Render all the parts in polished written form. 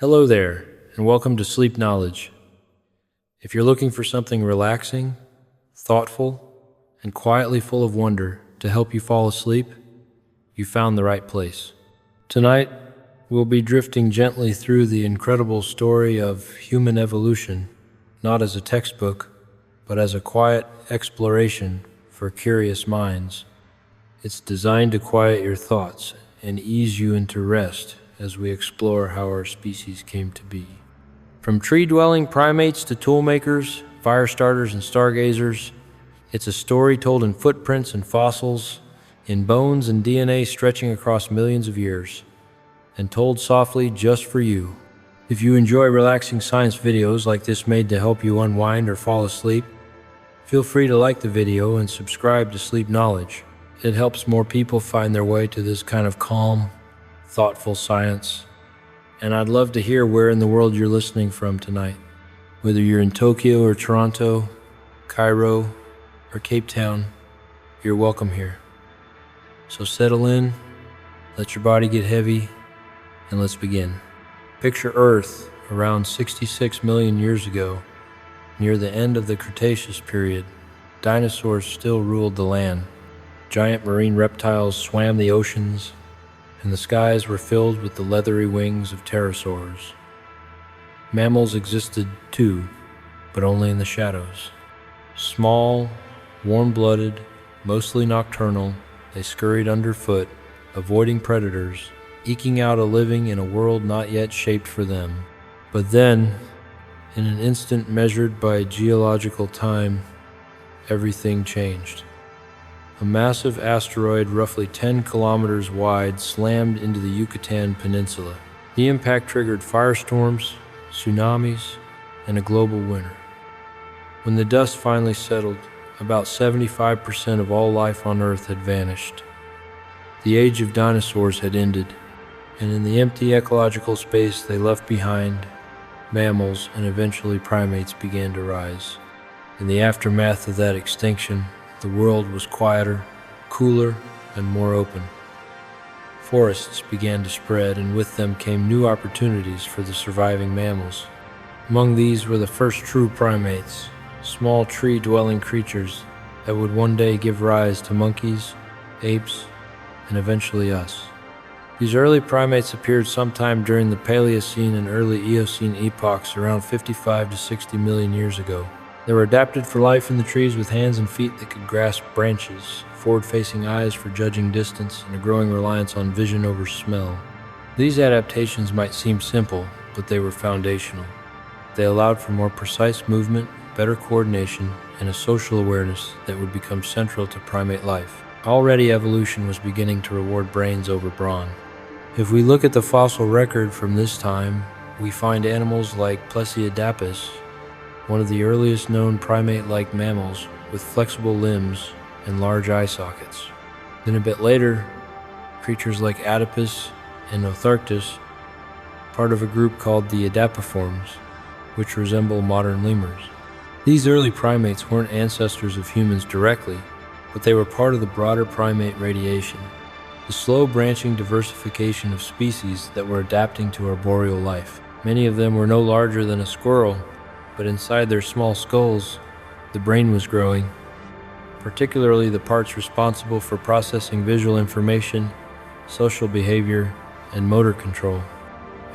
Hello there, and welcome to Sleep Knowledge. If you're looking for something relaxing, thoughtful, and quietly full of wonder to help you fall asleep, you found the right place. Tonight, we'll be drifting gently through the incredible story of human evolution, not as a textbook, but as a quiet exploration for curious minds. It's designed to quiet your thoughts and ease you into rest as we explore how our species came to be. From tree-dwelling primates to toolmakers, fire starters, and stargazers, it's a story told in footprints and fossils, in bones and DNA stretching across millions of years, and told softly just for you. If you enjoy relaxing science videos like this made to help you unwind or fall asleep, feel free to like the video and subscribe to Sleep Knowledge. It helps more people find their way to this kind of calm, thoughtful science. And I'd love to hear where in the world you're listening from tonight. Whether you're in Tokyo or Toronto, Cairo or Cape Town, you're welcome here. So settle in, let your body get heavy, and let's begin. Picture Earth around 66 million years ago, near the end of the Cretaceous period. Dinosaurs still ruled the land. Giant marine reptiles swam the oceans, and the skies were filled with the leathery wings of pterosaurs. Mammals existed too, but only in the shadows. Small, warm-blooded, mostly nocturnal, they scurried underfoot, avoiding predators, eking out a living in a world not yet shaped for them. But then, in an instant measured by geological time, everything changed. A massive asteroid roughly 10 kilometers wide slammed into the Yucatan Peninsula. The impact triggered firestorms, tsunamis, and a global winter. When the dust finally settled, about 75% of all life on Earth had vanished. The age of dinosaurs had ended, and in the empty ecological space they left behind, mammals and eventually primates began to rise. In the aftermath of that extinction, the world was quieter, cooler, and more open. Forests began to spread, and with them came new opportunities for the surviving mammals. Among these were the first true primates, small tree-dwelling creatures that would one day give rise to monkeys, apes, and eventually us. These early primates appeared sometime during the Paleocene and early Eocene epochs around 55 to 60 million years ago. They were adapted for life in the trees with hands and feet that could grasp branches, forward-facing eyes for judging distance, and a growing reliance on vision over smell. These adaptations might seem simple, but they were foundational. They allowed for more precise movement, better coordination, and a social awareness that would become central to primate life. Already evolution was beginning to reward brains over brawn. If we look at the fossil record from this time, we find animals like Plesiadapis, one of the earliest known primate-like mammals with flexible limbs and large eye sockets. Then a bit later, creatures like Adipus and Otharctus, part of a group called the Adapiforms, which resemble modern lemurs. These early primates weren't ancestors of humans directly, but they were part of the broader primate radiation, the slow branching diversification of species that were adapting to arboreal life. Many of them were no larger than a squirrel, but inside their small skulls, the brain was growing, particularly the parts responsible for processing visual information, social behavior, and motor control.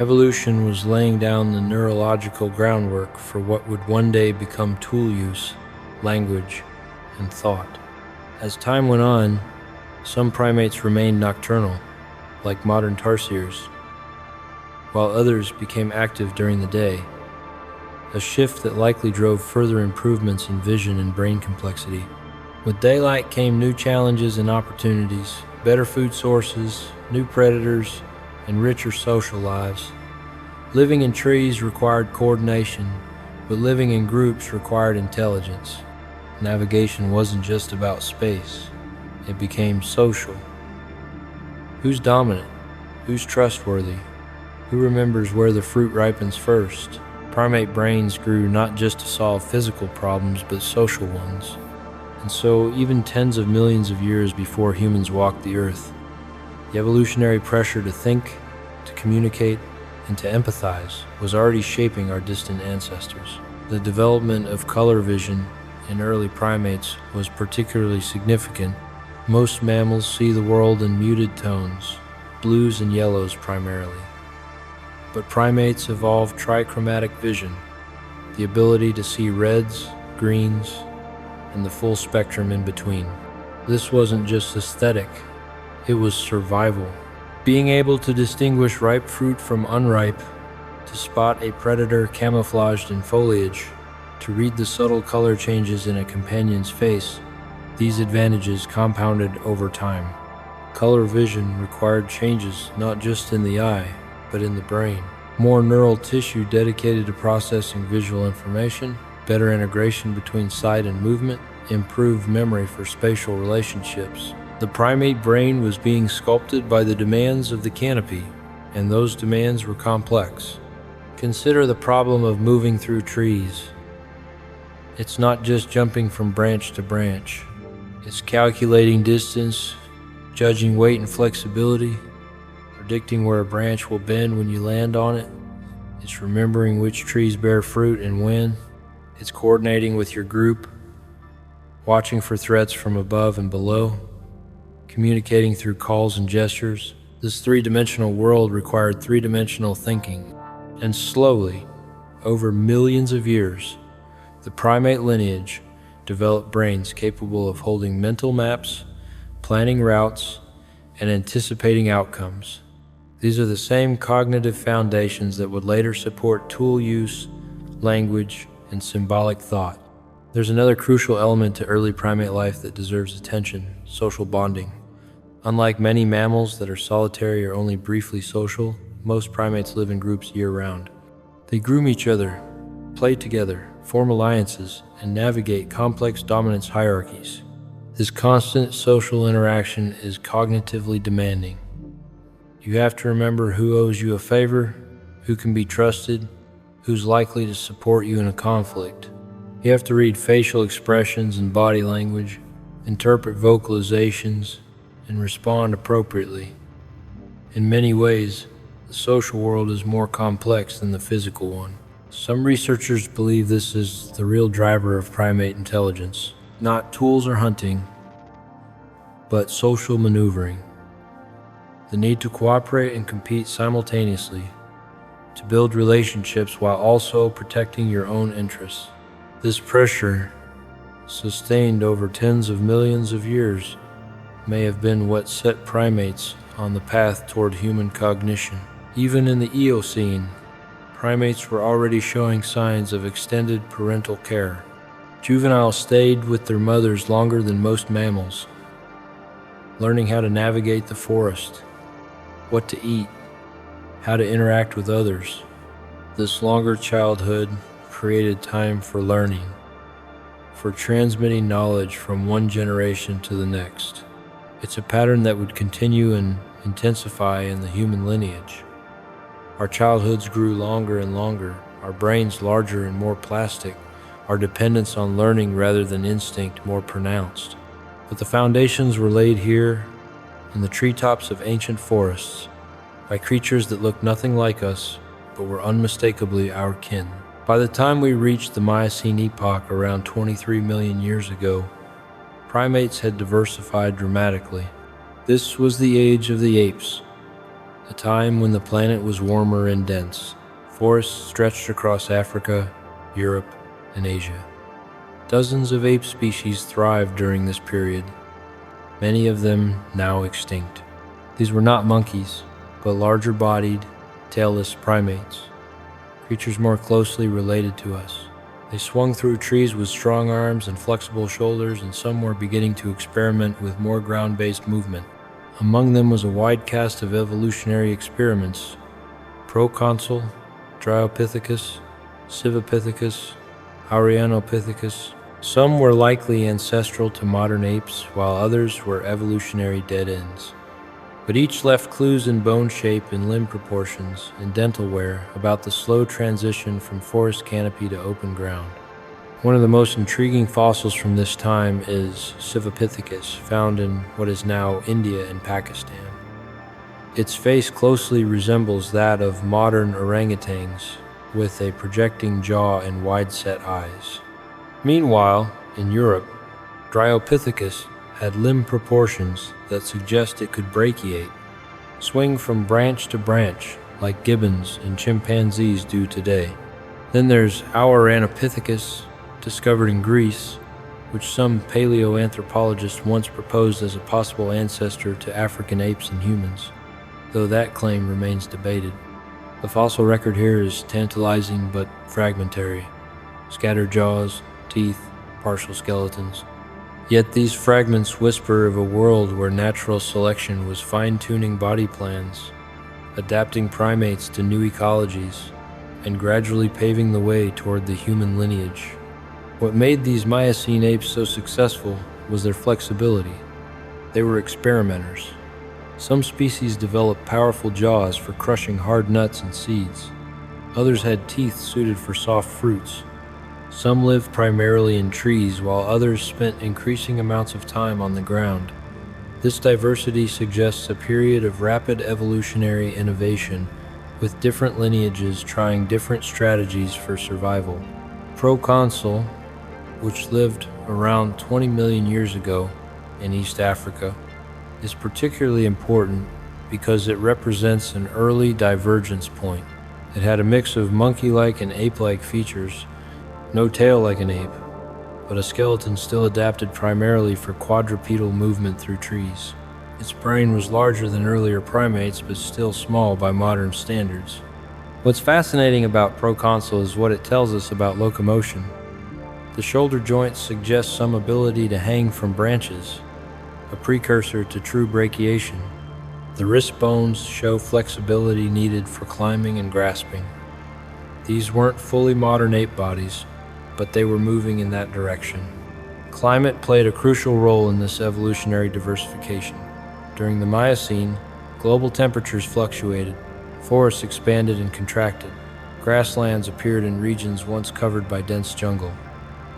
Evolution was laying down the neurological groundwork for what would one day become tool use, language, and thought. As time went on, some primates remained nocturnal, like modern tarsiers, while others became active during the day, a shift that likely drove further improvements in vision and brain complexity. With daylight came new challenges and opportunities, better food sources, new predators, and richer social lives. Living in trees required coordination, but living in groups required intelligence. Navigation wasn't just about space, it became social. Who's dominant? Who's trustworthy? Who remembers where the fruit ripens first? Primate brains grew not just to solve physical problems, but social ones. And so, even tens of millions of years before humans walked the earth, the evolutionary pressure to think, to communicate, and to empathize was already shaping our distant ancestors. The development of color vision in early primates was particularly significant. Most mammals see the world in muted tones, blues and yellows primarily. But primates evolved trichromatic vision, the ability to see reds, greens, and the full spectrum in between. This wasn't just aesthetic, it was survival. Being able to distinguish ripe fruit from unripe, to spot a predator camouflaged in foliage, to read the subtle color changes in a companion's face, these advantages compounded over time. Color vision required changes not just in the eye, but in the brain. More neural tissue dedicated to processing visual information, better integration between sight and movement, improved memory for spatial relationships. The primate brain was being sculpted by the demands of the canopy, and those demands were complex. Consider the problem of moving through trees. It's not just jumping from branch to branch. It's calculating distance, judging weight and flexibility, predicting where a branch will bend when you land on it. It's remembering which trees bear fruit and when. It's coordinating with your group, watching for threats from above and below, communicating through calls and gestures. This three-dimensional world required three-dimensional thinking. And slowly, over millions of years, the primate lineage developed brains capable of holding mental maps, planning routes, and anticipating outcomes. These are the same cognitive foundations that would later support tool use, language, and symbolic thought. There's another crucial element to early primate life that deserves attention: social bonding. Unlike many mammals that are solitary or only briefly social, most primates live in groups year-round. They groom each other, play together, form alliances, and navigate complex dominance hierarchies. This constant social interaction is cognitively demanding. You have to remember who owes you a favor, who can be trusted, who's likely to support you in a conflict. You have to read facial expressions and body language, interpret vocalizations, and respond appropriately. In many ways, the social world is more complex than the physical one. Some researchers believe this is the real driver of primate intelligence, not tools or hunting, but social maneuvering. The need to cooperate and compete simultaneously, to build relationships while also protecting your own interests. This pressure, sustained over tens of millions of years, may have been what set primates on the path toward human cognition. Even in the Eocene, primates were already showing signs of extended parental care. Juveniles stayed with their mothers longer than most mammals, learning how to navigate the forest, what to eat, how to interact with others. This longer childhood created time for learning, for transmitting knowledge from one generation to the next. It's a pattern that would continue and intensify in the human lineage. Our childhoods grew longer and longer, our brains larger and more plastic, our dependence on learning rather than instinct more pronounced. But the foundations were laid here, in the treetops of ancient forests, by creatures that looked nothing like us, but were unmistakably our kin. By the time we reached the Miocene epoch around 23 million years ago, primates had diversified dramatically. This was the age of the apes, a time when the planet was warmer and dense. Forests stretched across Africa, Europe, and Asia. Dozens of ape species thrived during this period, many of them now extinct. These were not monkeys, but larger-bodied, tailless primates, creatures more closely related to us. They swung through trees with strong arms and flexible shoulders, and some were beginning to experiment with more ground-based movement. Among them was a wide cast of evolutionary experiments: proconsul, Australopithecus, Civipithecus, Australopithecus. Some were likely ancestral to modern apes, while others were evolutionary dead ends. But each left clues in bone shape and limb proportions and dental wear about the slow transition from forest canopy to open ground. One of the most intriguing fossils from this time is Civipithecus, found in what is now India and Pakistan. Its face closely resembles that of modern orangutans, with a projecting jaw and wide-set eyes. Meanwhile, in Europe, Australopithecus had limb proportions that suggest it could brachiate, swing from branch to branch like gibbons and chimpanzees do today. Then there's Australopithecus, discovered in Greece, which some paleoanthropologists once proposed as a possible ancestor to African apes and humans, though that claim remains debated. The fossil record here is tantalizing but fragmentary. Scattered jaws, teeth, partial skeletons. Yet these fragments whisper of a world where natural selection was fine-tuning body plans, adapting primates to new ecologies, and gradually paving the way toward the human lineage. What made these Miocene apes so successful was their flexibility. They were experimenters. Some species developed powerful jaws for crushing hard nuts and seeds. Others had teeth suited for soft fruits. Some lived primarily in trees, while others spent increasing amounts of time on the ground. This diversity suggests a period of rapid evolutionary innovation, with different lineages trying different strategies for survival. Proconsul, which lived around 20 million years ago in East Africa, is particularly important because it represents an early divergence point. It had a mix of monkey-like and ape-like features, no tail like an ape, but a skeleton still adapted primarily for quadrupedal movement through trees. Its brain was larger than earlier primates, but still small by modern standards. What's fascinating about Proconsul is what it tells us about locomotion. The shoulder joints suggest some ability to hang from branches, a precursor to true brachiation. The wrist bones show flexibility needed for climbing and grasping. These weren't fully modern ape bodies, but they were moving in that direction. Climate played a crucial role in this evolutionary diversification. During the Miocene, global temperatures fluctuated, forests expanded and contracted, grasslands appeared in regions once covered by dense jungle.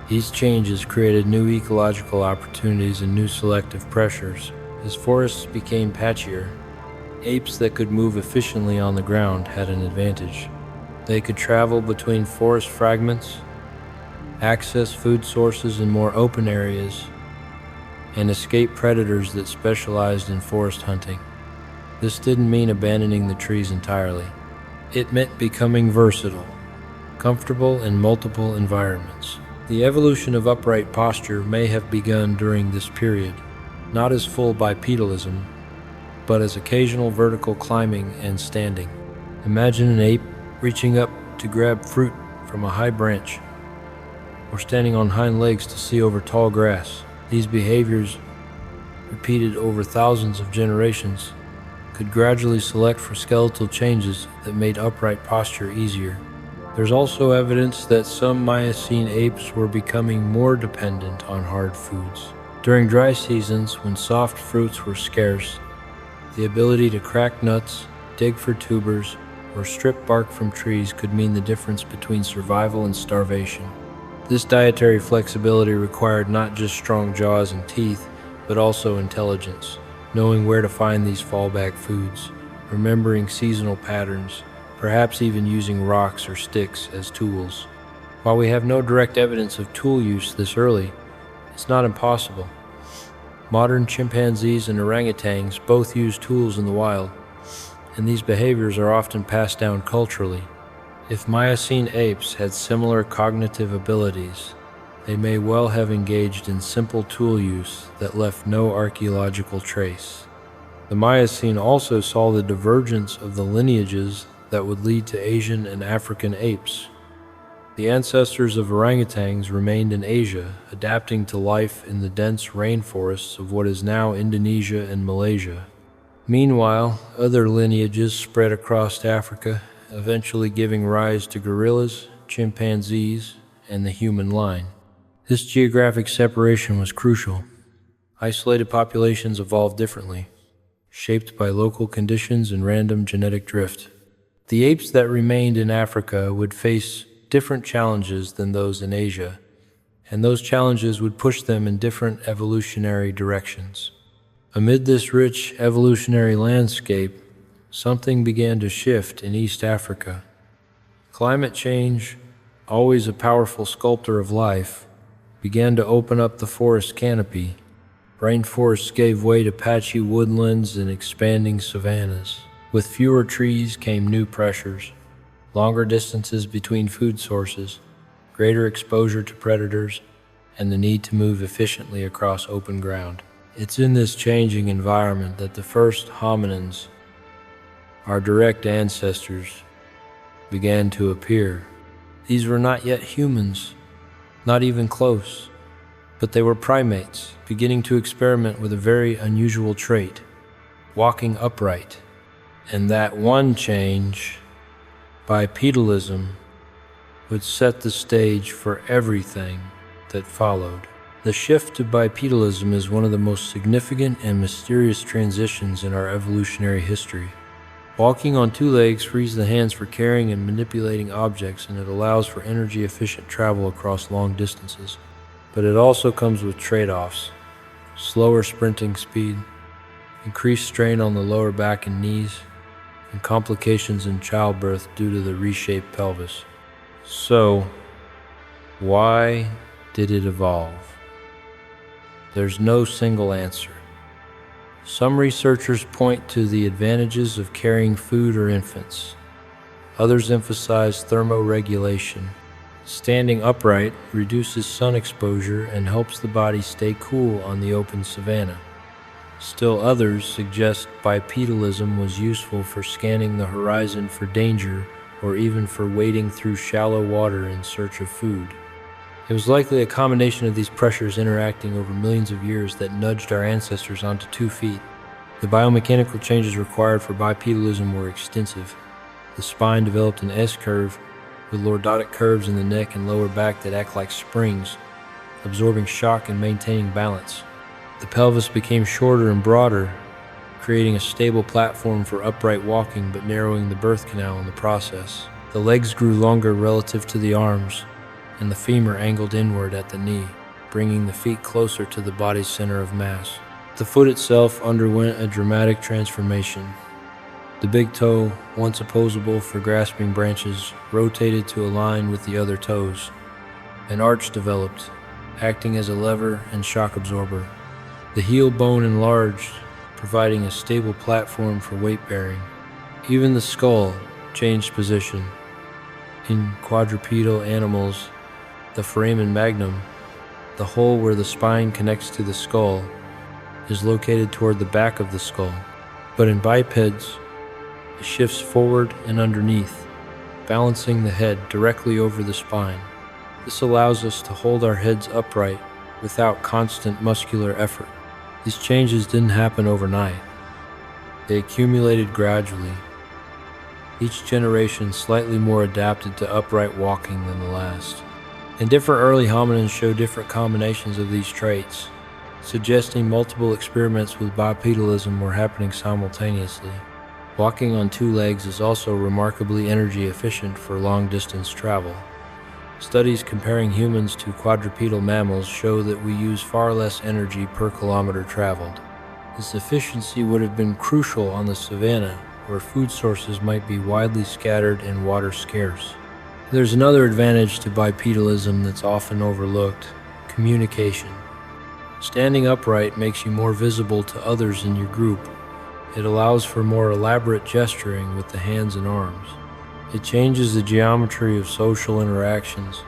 These changes created new ecological opportunities and new selective pressures. As forests became patchier, apes that could move efficiently on the ground had an advantage. They could travel between forest fragments, access food sources in more open areas, and escape predators that specialized in forest hunting. This didn't mean abandoning the trees entirely. It meant becoming versatile, comfortable in multiple environments. The evolution of upright posture may have begun during this period, not as full bipedalism, but as occasional vertical climbing and standing. Imagine an ape reaching up to grab fruit from a high branch, or standing on hind legs to see over tall grass. These behaviors, repeated over thousands of generations, could gradually select for skeletal changes that made upright posture easier. There's also evidence that some Miocene apes were becoming more dependent on hard foods. During dry seasons, when soft fruits were scarce, the ability to crack nuts, dig for tubers, or strip bark from trees could mean the difference between survival and starvation. This dietary flexibility required not just strong jaws and teeth, but also intelligence, knowing where to find these fallback foods, remembering seasonal patterns, perhaps even using rocks or sticks as tools. While we have no direct evidence of tool use this early, it's not impossible. Modern chimpanzees and orangutans both use tools in the wild, and these behaviors are often passed down culturally. If Miocene apes had similar cognitive abilities, they may well have engaged in simple tool use that left no archaeological trace. The Miocene also saw the divergence of the lineages that would lead to Asian and African apes. The ancestors of orangutans remained in Asia, adapting to life in the dense rainforests of what is now Indonesia and Malaysia. Meanwhile, other lineages spread across Africa, eventually giving rise to gorillas, chimpanzees, and the human line. This geographic separation was crucial. Isolated populations evolved differently, shaped by local conditions and random genetic drift. The apes that remained in Africa would face different challenges than those in Asia, and those challenges would push them in different evolutionary directions. Amid this rich evolutionary landscape, something began to shift in East Africa. Climate change, always a powerful sculptor of life, began to open up the forest canopy. Rainforests gave way to patchy woodlands and expanding savannas. With fewer trees came new pressures, longer distances between food sources, greater exposure to predators, and the need to move efficiently across open ground. It's in this changing environment that the first hominins, our direct ancestors, began to appear. These were not yet humans, not even close, but they were primates, beginning to experiment with a very unusual trait, walking upright. And that one change, bipedalism, would set the stage for everything that followed. The shift to bipedalism is one of the most significant and mysterious transitions in our evolutionary history. Walking on two legs frees the hands for carrying and manipulating objects, and it allows for energy-efficient travel across long distances. But it also comes with trade-offs: slower sprinting speed, increased strain on the lower back and knees, and complications in childbirth due to the reshaped pelvis. So, why did it evolve? There's no single answer. Some researchers point to the advantages of carrying food or infants. Others emphasize thermoregulation. Standing upright reduces sun exposure and helps the body stay cool on the open savanna. Still others suggest bipedalism was useful for scanning the horizon for danger or even for wading through shallow water in search of food. It was likely a combination of these pressures interacting over millions of years that nudged our ancestors onto 2 feet. The biomechanical changes required for bipedalism were extensive. The spine developed an S-curve with lordotic curves in the neck and lower back that act like springs, absorbing shock and maintaining balance. The pelvis became shorter and broader, creating a stable platform for upright walking but narrowing the birth canal in the process. The legs grew longer relative to the arms, and the femur angled inward at the knee, bringing the feet closer to the body's center of mass. The foot itself underwent a dramatic transformation. The big toe, once opposable for grasping branches, rotated to align with the other toes. An arch developed, acting as a lever and shock absorber. The heel bone enlarged, providing a stable platform for weight bearing. Even the skull changed position. In quadrupedal animals, the foramen magnum, the hole where the spine connects to the skull, is located toward the back of the skull. But in bipeds, it shifts forward and underneath, balancing the head directly over the spine. This allows us to hold our heads upright without constant muscular effort. These changes didn't happen overnight. They accumulated gradually, each generation slightly more adapted to upright walking than the last. And different early hominins show different combinations of these traits, suggesting multiple experiments with bipedalism were happening simultaneously. Walking on 2 legs is also remarkably energy efficient for long-distance travel. Studies comparing humans to quadrupedal mammals show that we use far less energy per kilometer traveled. This efficiency would have been crucial on the savanna, where food sources might be widely scattered and water scarce. There's another advantage to bipedalism that's often overlooked: communication. Standing upright makes you more visible to others in your group. It allows for more elaborate gesturing with the hands and arms. It changes the geometry of social interactions,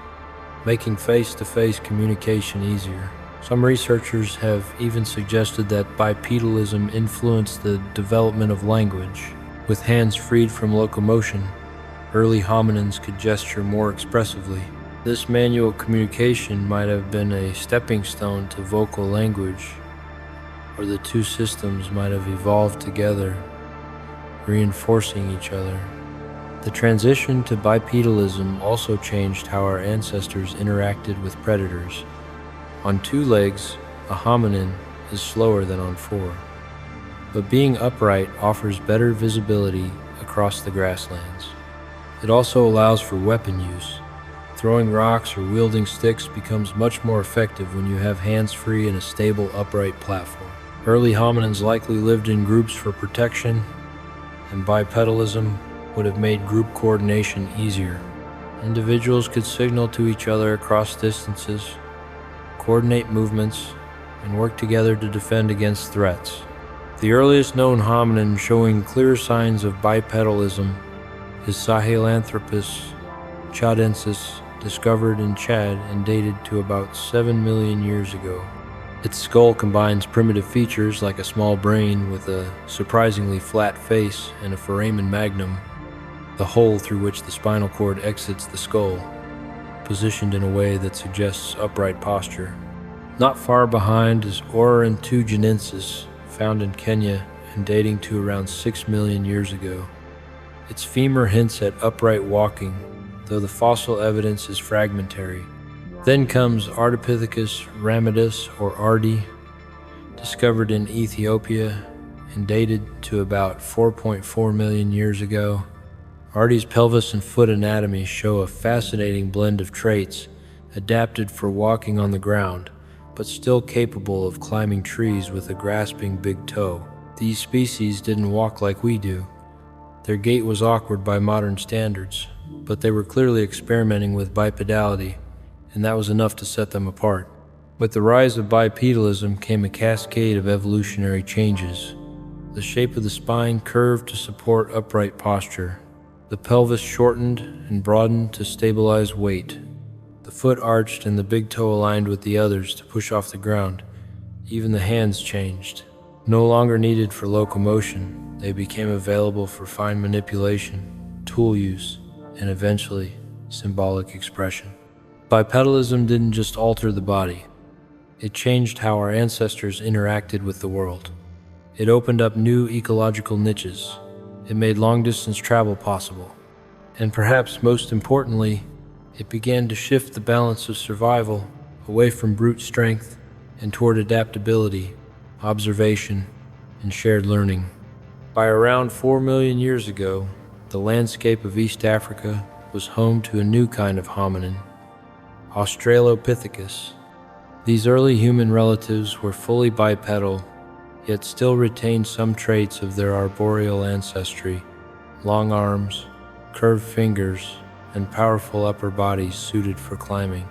making face-to-face communication easier. Some researchers have even suggested that bipedalism influenced the development of language. With hands freed from locomotion, early hominins could gesture more expressively. This manual communication might have been a stepping stone to vocal language, or the two systems might have evolved together, reinforcing each other. The transition to bipedalism also changed how our ancestors interacted with predators. On 2 legs, a hominin is slower than on 4, but being upright offers better visibility across the grasslands. It also allows for weapon use. Throwing rocks or wielding sticks becomes much more effective when you have hands free and a stable, upright platform. Early hominins likely lived in groups for protection, and bipedalism would have made group coordination easier. Individuals could signal to each other across distances, coordinate movements, and work together to defend against threats. The earliest known hominin showing clear signs of bipedalism is Sahelanthropus chadensis, discovered in Chad and dated to about 7 million years ago. Its skull combines primitive features like a small brain with a surprisingly flat face and a foramen magnum, the hole through which the spinal cord exits the skull, positioned in a way that suggests upright posture. Not far behind is Australopithecus, found in Kenya and dating to around 6 million years ago. Its femur hints at upright walking, though the fossil evidence is fragmentary. Then comes Ardipithecus ramidus, or Ardi, discovered in Ethiopia and dated to about 4.4 million years ago. Ardi's pelvis and foot anatomy show a fascinating blend of traits adapted for walking on the ground, but still capable of climbing trees with a grasping big toe. These species didn't walk like we do. Their gait was awkward by modern standards, but they were clearly experimenting with bipedality, and that was enough to set them apart. With the rise of bipedalism came a cascade of evolutionary changes. The shape of the spine curved to support upright posture. The pelvis shortened and broadened to stabilize weight. The foot arched and the big toe aligned with the others to push off the ground. Even the hands changed. No longer needed for locomotion, they became available for fine manipulation, tool use, and eventually symbolic expression. Bipedalism didn't just alter the body. It changed how our ancestors interacted with the world. It opened up new ecological niches. It made long-distance travel possible. And perhaps most importantly, it began to shift the balance of survival away from brute strength and toward adaptability, observation, and shared learning. By around 4 million years ago, the landscape of East Africa was home to a new kind of hominin, Australopithecus. These early human relatives were fully bipedal, yet still retained some traits of their arboreal ancestry: long arms, curved fingers, and powerful upper bodies suited for climbing.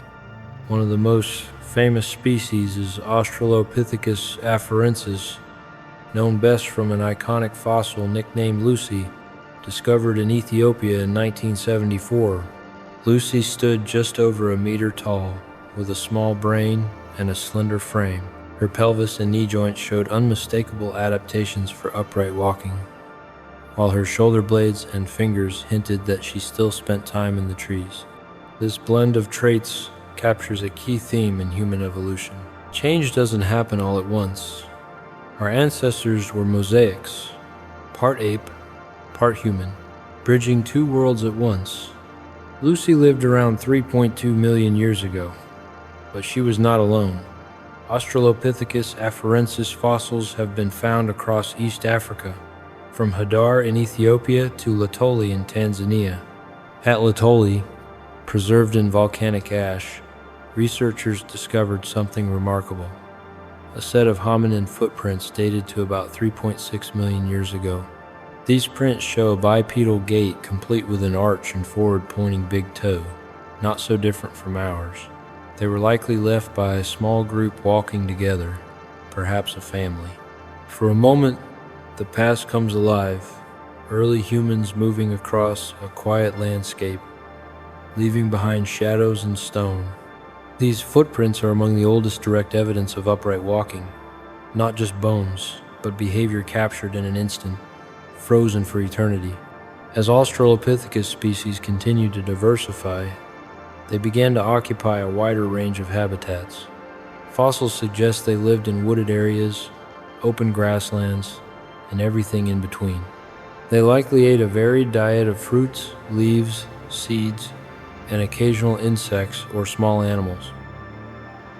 One of the most famous species is Australopithecus afarensis, known best from an iconic fossil nicknamed Lucy, discovered in Ethiopia in 1974. Lucy stood just over a meter tall, with a small brain and a slender frame. Her pelvis and knee joints showed unmistakable adaptations for upright walking, while her shoulder blades and fingers hinted that she still spent time in the trees. This blend of traits captures a key theme in human evolution. Change doesn't happen all at once. Our ancestors were mosaics, part ape, part human, bridging two worlds at once. Lucy lived around 3.2 million years ago, but she was not alone. Australopithecus afarensis fossils have been found across East Africa, from Hadar in Ethiopia to Latoli in Tanzania. At Latoli, preserved in volcanic ash, researchers discovered something remarkable: a set of hominin footprints dated to about 3.6 million years ago. These prints show a bipedal gait complete with an arch and forward-pointing big toe, not so different from ours. They were likely left by a small group walking together, perhaps a family. For a moment, the past comes alive, early humans moving across a quiet landscape, leaving behind shadows and stone. These footprints are among the oldest direct evidence of upright walking, not just bones, but behavior captured in an instant, frozen for eternity. As Australopithecus species continued to diversify, they began to occupy a wider range of habitats. Fossils suggest they lived in wooded areas, open grasslands, and everything in between. They likely ate a varied diet of fruits, leaves, seeds, and occasional insects or small animals.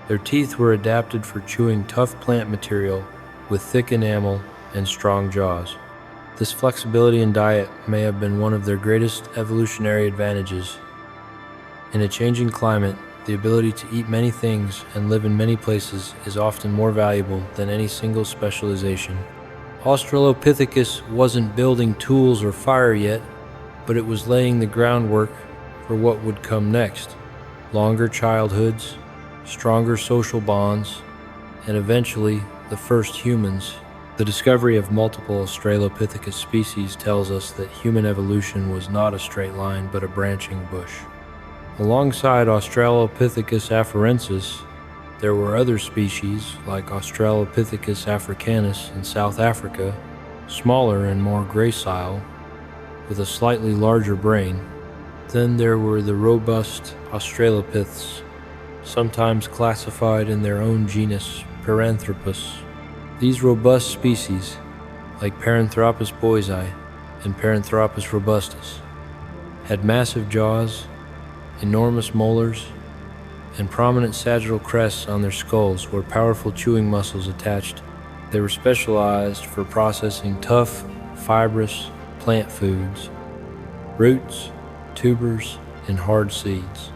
Their teeth were adapted for chewing tough plant material with thick enamel and strong jaws. This flexibility in diet may have been one of their greatest evolutionary advantages. In a changing climate, the ability to eat many things and live in many places is often more valuable than any single specialization. Australopithecus wasn't building tools or fire yet, but it was laying the groundwork for what would come next. Longer childhoods, stronger social bonds, and eventually the first humans. The discovery of multiple Australopithecus species tells us that human evolution was not a straight line but a branching bush. Alongside Australopithecus afarensis, there were other species like Australopithecus africanus in South Africa, smaller and more gracile, with a slightly larger brain. Then there were the robust Australopiths, sometimes classified in their own genus Paranthropus. These robust species, like Paranthropus boisei and Paranthropus robustus, had massive jaws, enormous molars, and prominent sagittal crests on their skulls where powerful chewing muscles attached. They were specialized for processing tough, fibrous plant foods, roots, tubers, and hard seeds.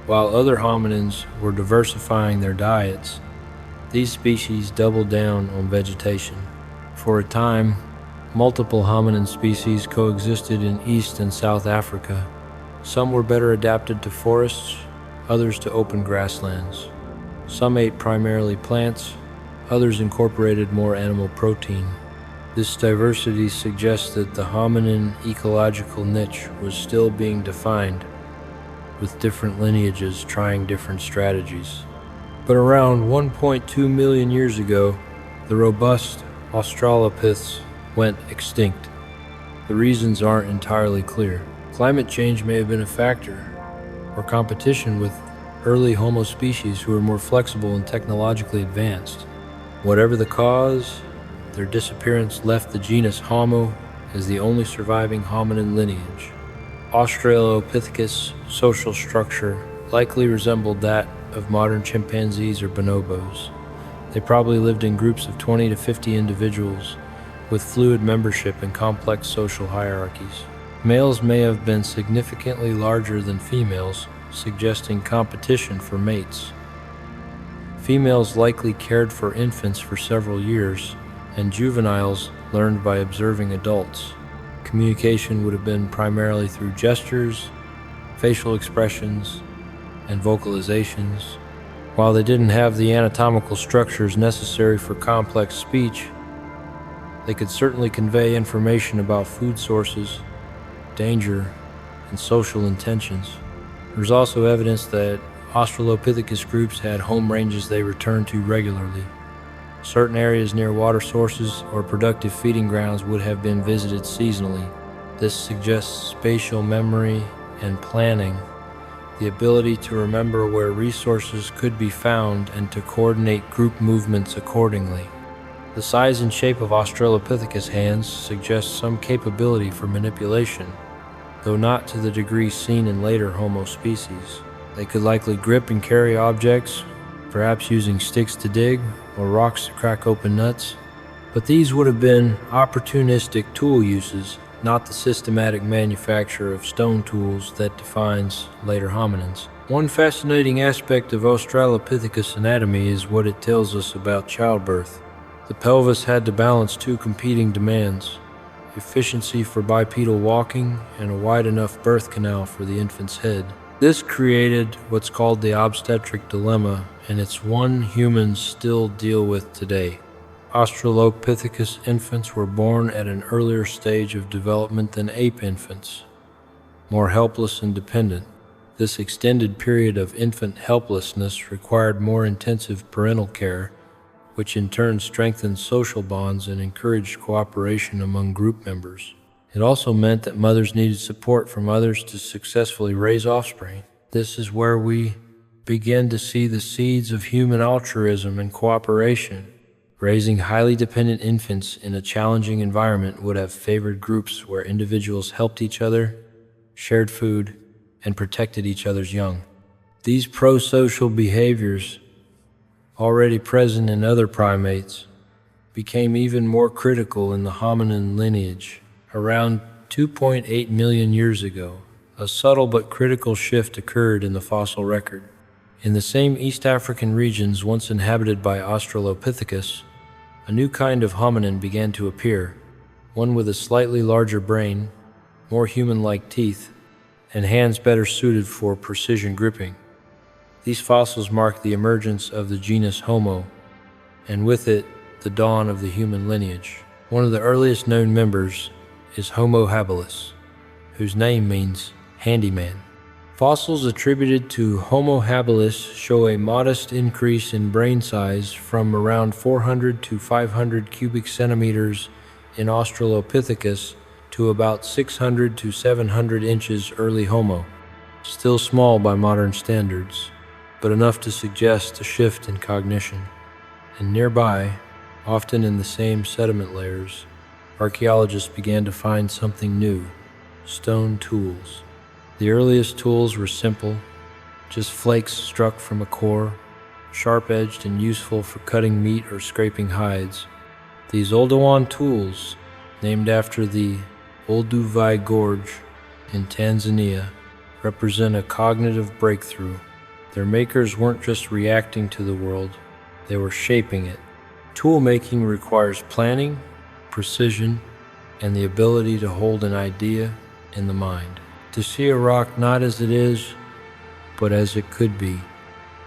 While other hominins were diversifying their diets, these species doubled down on vegetation. For a time, multiple hominin species coexisted in East and South Africa. Some were better adapted to forests, others to open grasslands. Some ate primarily plants, others incorporated more animal protein. This diversity suggests that the hominin ecological niche was still being defined, with different lineages trying different strategies. But around 1.2 million years ago, the robust Australopiths went extinct. The reasons aren't entirely clear. Climate change may have been a factor, or competition with early Homo species who were more flexible and technologically advanced. Whatever the cause, their disappearance left the genus Homo as the only surviving hominin lineage. Australopithecus' social structure likely resembled that of modern chimpanzees or bonobos. They probably lived in groups of 20 to 50 individuals with fluid membership and complex social hierarchies. Males may have been significantly larger than females, suggesting competition for mates. Females likely cared for infants for several years, and juveniles learned by observing adults. Communication would have been primarily through gestures, facial expressions, and vocalizations. While they didn't have the anatomical structures necessary for complex speech, they could certainly convey information about food sources, danger, and social intentions. There's also evidence that Australopithecus groups had home ranges they returned to regularly. Certain areas near water sources or productive feeding grounds would have been visited seasonally. This suggests spatial memory and planning, the ability to remember where resources could be found and to coordinate group movements accordingly. The size and shape of Australopithecus hands suggests some capability for manipulation, though not to the degree seen in later Homo species. They could likely grip and carry objects, perhaps using sticks to dig or rocks to crack open nuts, but these would have been opportunistic tool uses, not the systematic manufacture of stone tools that defines later hominins. One fascinating aspect of Australopithecus anatomy is what it tells us about childbirth. The pelvis had to balance two competing demands: efficiency for bipedal walking and a wide enough birth canal for the infant's head. This created what's called the obstetric dilemma, and it's one humans still deal with today. Australopithecus infants were born at an earlier stage of development than ape infants, more helpless and dependent. This extended period of infant helplessness required more intensive parental care, which in turn strengthened social bonds and encouraged cooperation among group members. It also meant that mothers needed support from others to successfully raise offspring. This is where we begin to see the seeds of human altruism and cooperation. Raising highly dependent infants in a challenging environment would have favored groups where individuals helped each other, shared food, and protected each other's young. These pro-social behaviors, already present in other primates, became even more critical in the hominin lineage. Around 2.8 million years ago, a subtle but critical shift occurred in the fossil record. In the same East African regions once inhabited by Australopithecus, a new kind of hominin began to appear, one with a slightly larger brain, more human-like teeth, and hands better suited for precision gripping. These fossils mark the emergence of the genus Homo, and with it, the dawn of the human lineage. One of the earliest known members is Homo habilis, whose name means handyman. Fossils attributed to Homo habilis show a modest increase in brain size from around 400 to 500 cubic centimeters in Australopithecus to about 600 to 700 inches early Homo. Still small by modern standards, but enough to suggest a shift in cognition. And nearby, often in the same sediment layers, archaeologists began to find something new: stone tools. The earliest tools were simple, just flakes struck from a core, sharp-edged and useful for cutting meat or scraping hides. These Oldowan tools, named after the Olduvai Gorge in Tanzania, represent a cognitive breakthrough. Their makers weren't just reacting to the world, they were shaping it. Tool making requires planning, precision, and the ability to hold an idea in the mind, to see a rock not as it is, but as it could be.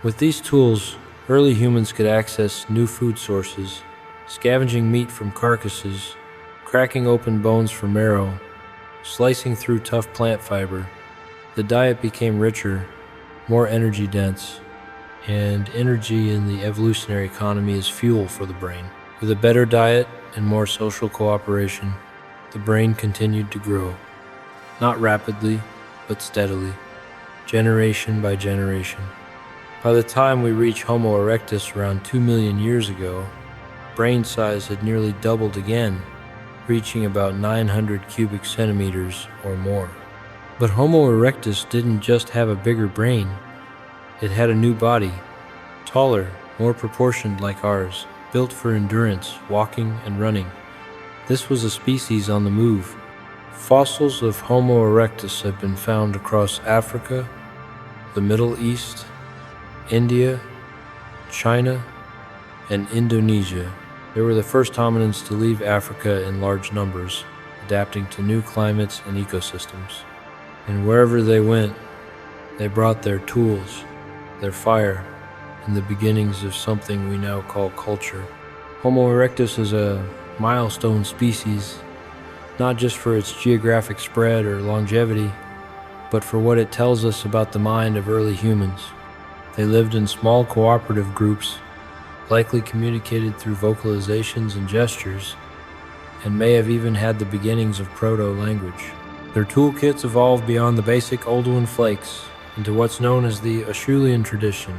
With these tools, early humans could access new food sources, scavenging meat from carcasses, cracking open bones for marrow, slicing through tough plant fiber. The diet became richer, more energy dense, and energy in the evolutionary economy is fuel for the brain. With a better diet and more social cooperation, the brain continued to grow. Not rapidly, but steadily, generation by generation. By the time we reach Homo erectus around 2 million years ago, brain size had nearly doubled again, reaching about 900 cubic centimeters or more. But Homo erectus didn't just have a bigger brain, it had a new body, taller, more proportioned like ours, built for endurance, walking and running. This was a species on the move. Fossils of Homo erectus have been found across Africa, the Middle East, India, China, and Indonesia. They were the first hominins to leave Africa in large numbers, adapting to new climates and ecosystems. And wherever they went, they brought their tools, their fire, and the beginnings of something we now call culture. Homo erectus is a milestone species, not just for its geographic spread or longevity, but for what it tells us about the mind of early humans. They lived in small cooperative groups, likely communicated through vocalizations and gestures, and may have even had the beginnings of proto-language. Their toolkits evolved beyond the basic Oldowan flakes into what's known as the Acheulean tradition,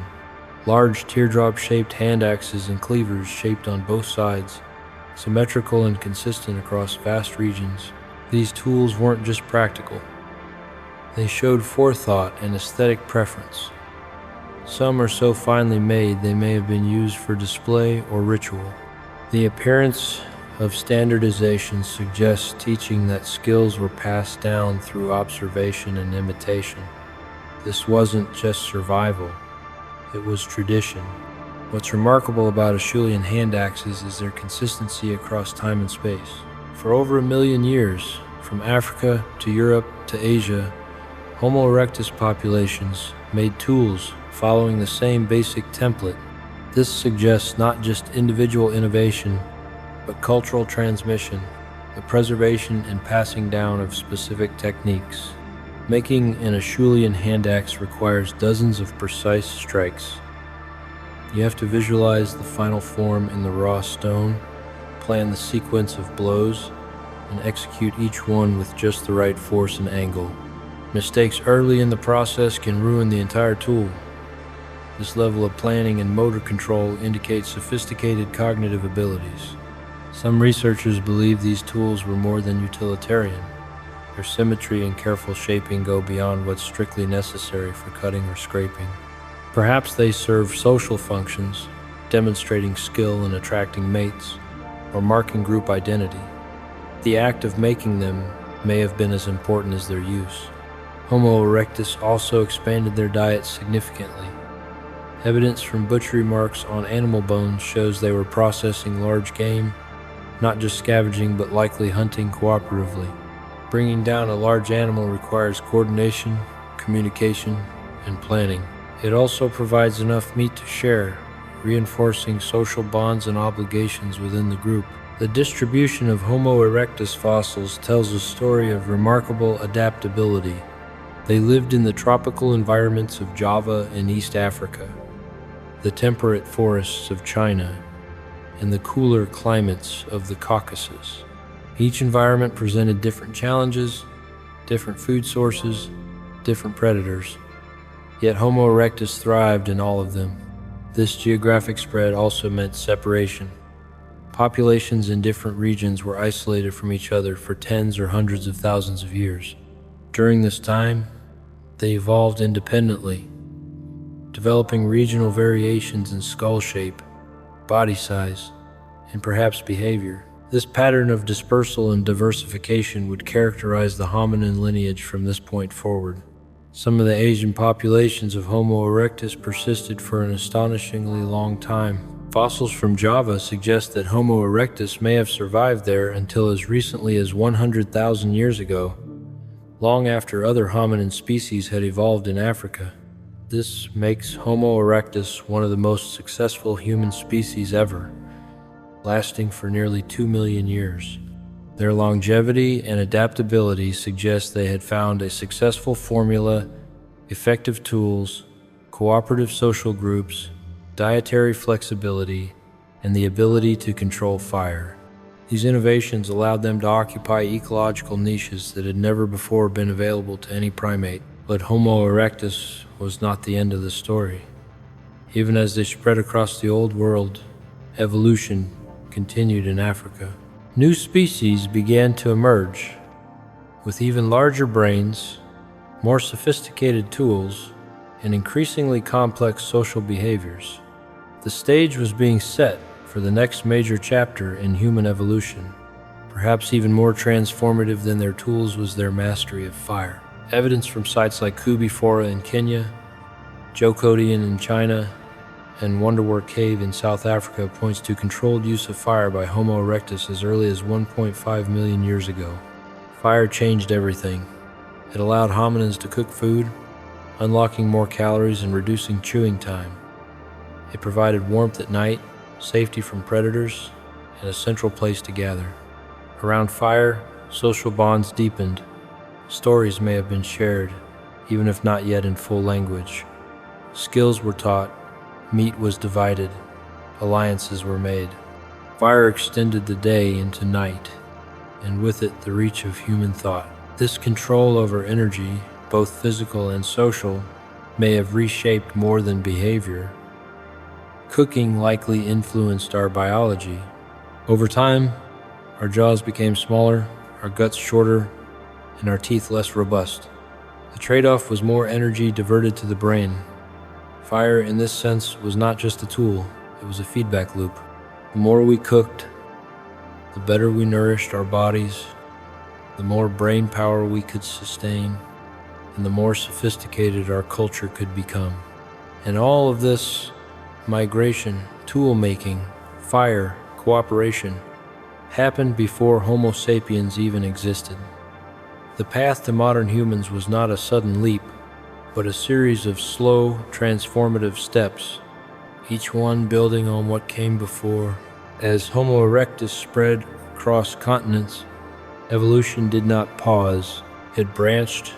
large teardrop-shaped hand axes and cleavers shaped on both sides, symmetrical and consistent across vast regions. These tools weren't just practical. They showed forethought and aesthetic preference. Some are so finely made they may have been used for display or ritual. The appearance of standardization suggests teaching that skills were passed down through observation and imitation. This wasn't just survival, it was tradition. What's remarkable about Acheulean hand axes is their consistency across time and space. For over 1 million years, from Africa to Europe to Asia, Homo erectus populations made tools following the same basic template. This suggests not just individual innovation, but cultural transmission, the preservation and passing down of specific techniques. Making an Acheulean hand axe requires dozens of precise strikes. You have to visualize the final form in the raw stone, plan the sequence of blows, and execute each one with just the right force and angle. Mistakes early in the process can ruin the entire tool. This level of planning and motor control indicates sophisticated cognitive abilities. Some researchers believe these tools were more than utilitarian. Their symmetry and careful shaping go beyond what's strictly necessary for cutting or scraping. Perhaps they serve social functions, demonstrating skill in attracting mates, or marking group identity. The act of making them may have been as important as their use. Homo erectus also expanded their diet significantly. Evidence from butchery marks on animal bones shows they were processing large game, not just scavenging but likely hunting cooperatively. Bringing down a large animal requires coordination, communication, and planning. It also provides enough meat to share, reinforcing social bonds and obligations within the group. The distribution of Homo erectus fossils tells a story of remarkable adaptability. They lived in the tropical environments of Java and East Africa, the temperate forests of China, and the cooler climates of the Caucasus. Each environment presented different challenges, different food sources, different predators. Yet Homo erectus thrived in all of them. This geographic spread also meant separation. Populations in different regions were isolated from each other for tens or hundreds of thousands of years. During this time, they evolved independently, developing regional variations in skull shape, body size, and perhaps behavior. This pattern of dispersal and diversification would characterize the hominin lineage from this point forward. Some of the Asian populations of Homo erectus persisted for an astonishingly long time. Fossils from Java suggest that Homo erectus may have survived there until as recently as 100,000 years ago, long after other hominin species had evolved in Africa. This makes Homo erectus one of the most successful human species ever, lasting for nearly 2 million years. Their longevity and adaptability suggest they had found a successful formula, effective tools, cooperative social groups, dietary flexibility, and the ability to control fire. These innovations allowed them to occupy ecological niches that had never before been available to any primate. But Homo erectus was not the end of the story. Even as they spread across the old world, evolution continued in Africa. New species began to emerge, with even larger brains, more sophisticated tools, and increasingly complex social behaviors. The stage was being set for the next major chapter in human evolution. Perhaps even more transformative than their tools was their mastery of fire. Evidence from sites like Kubifora in Kenya, Jokodian in China, and Wonderwork Cave in South Africa points to controlled use of fire by Homo erectus as early as 1.5 million years ago. Fire changed everything. It allowed hominins to cook food, unlocking more calories and reducing chewing time. It provided warmth at night, safety from predators, and a central place to gather. Around fire, social bonds deepened. Stories may have been shared, even if not yet in full language. Skills were taught, meat was divided, alliances were made. Fire extended the day into night, and with it the reach of human thought. This control over energy, both physical and social, may have reshaped more than behavior. Cooking likely influenced our biology. Over time, our jaws became smaller, our guts shorter, and our teeth less robust. The trade-off was more energy diverted to the brain. Fire, in this sense, was not just a tool, it was a feedback loop. The more we cooked, the better we nourished our bodies, the more brain power we could sustain, and the more sophisticated our culture could become. And all of this migration, tool making, fire, cooperation, happened before Homo sapiens even existed. The path to modern humans was not a sudden leap, but a series of slow, transformative steps, each one building on what came before. As Homo erectus spread across continents, evolution did not pause. It branched.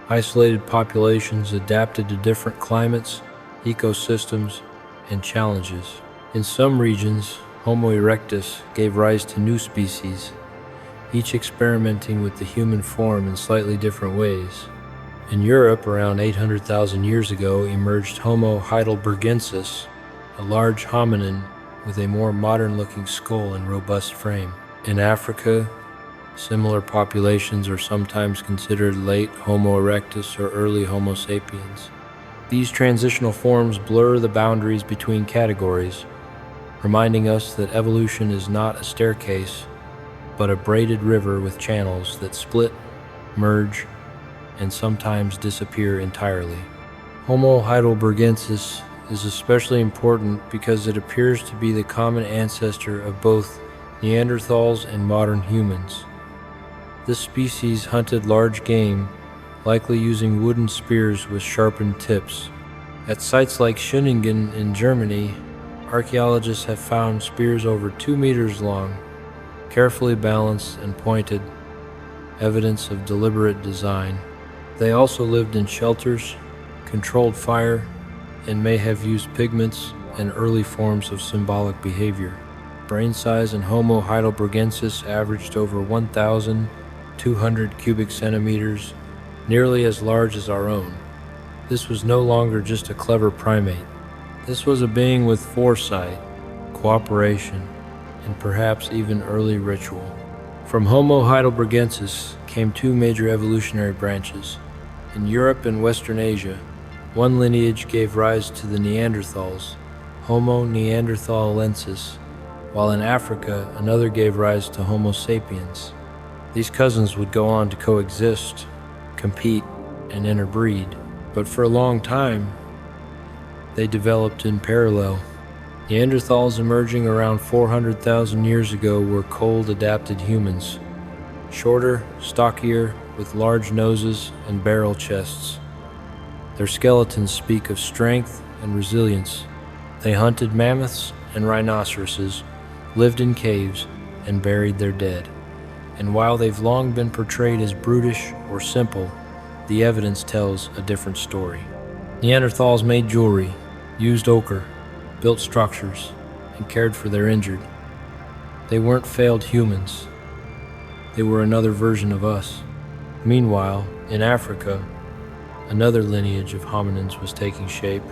Isolated populations adapted to different climates, ecosystems, and challenges. In some regions, Homo erectus gave rise to new species, each experimenting with the human form in slightly different ways. In Europe, around 800,000 years ago, emerged Homo heidelbergensis, a large hominin with a more modern-looking skull and robust frame. In Africa, similar populations are sometimes considered late Homo erectus or early Homo sapiens. These transitional forms blur the boundaries between categories, reminding us that evolution is not a staircase, but a braided river with channels that split, merge, and sometimes disappear entirely. Homo heidelbergensis is especially important because it appears to be the common ancestor of both Neanderthals and modern humans. This species hunted large game, likely using wooden spears with sharpened tips. At sites like Schöningen in Germany, archaeologists have found spears over 2 meters long, carefully balanced and pointed, evidence of deliberate design. They also lived in shelters, controlled fire, and may have used pigments and early forms of symbolic behavior. Brain size in Homo heidelbergensis averaged over 1,200 cubic centimeters, nearly as large as our own. This was no longer just a clever primate. This was a being with foresight, cooperation, and perhaps even early ritual. From Homo heidelbergensis came two major evolutionary branches. In Europe and Western Asia, one lineage gave rise to the Neanderthals, Homo neanderthalensis, while in Africa, another gave rise to Homo sapiens. These cousins would go on to coexist, compete, and interbreed, but for a long time, they developed in parallel. Neanderthals emerging around 400,000 years ago were cold-adapted humans, shorter, stockier, with large noses and barrel chests. Their skeletons speak of strength and resilience. They hunted mammoths and rhinoceroses, lived in caves, and buried their dead. And while they've long been portrayed as brutish or simple, the evidence tells a different story. Neanderthals made jewelry, used ochre, built structures, and cared for their injured. They weren't failed humans. They were another version of us. Meanwhile, in Africa, another lineage of hominins was taking shape,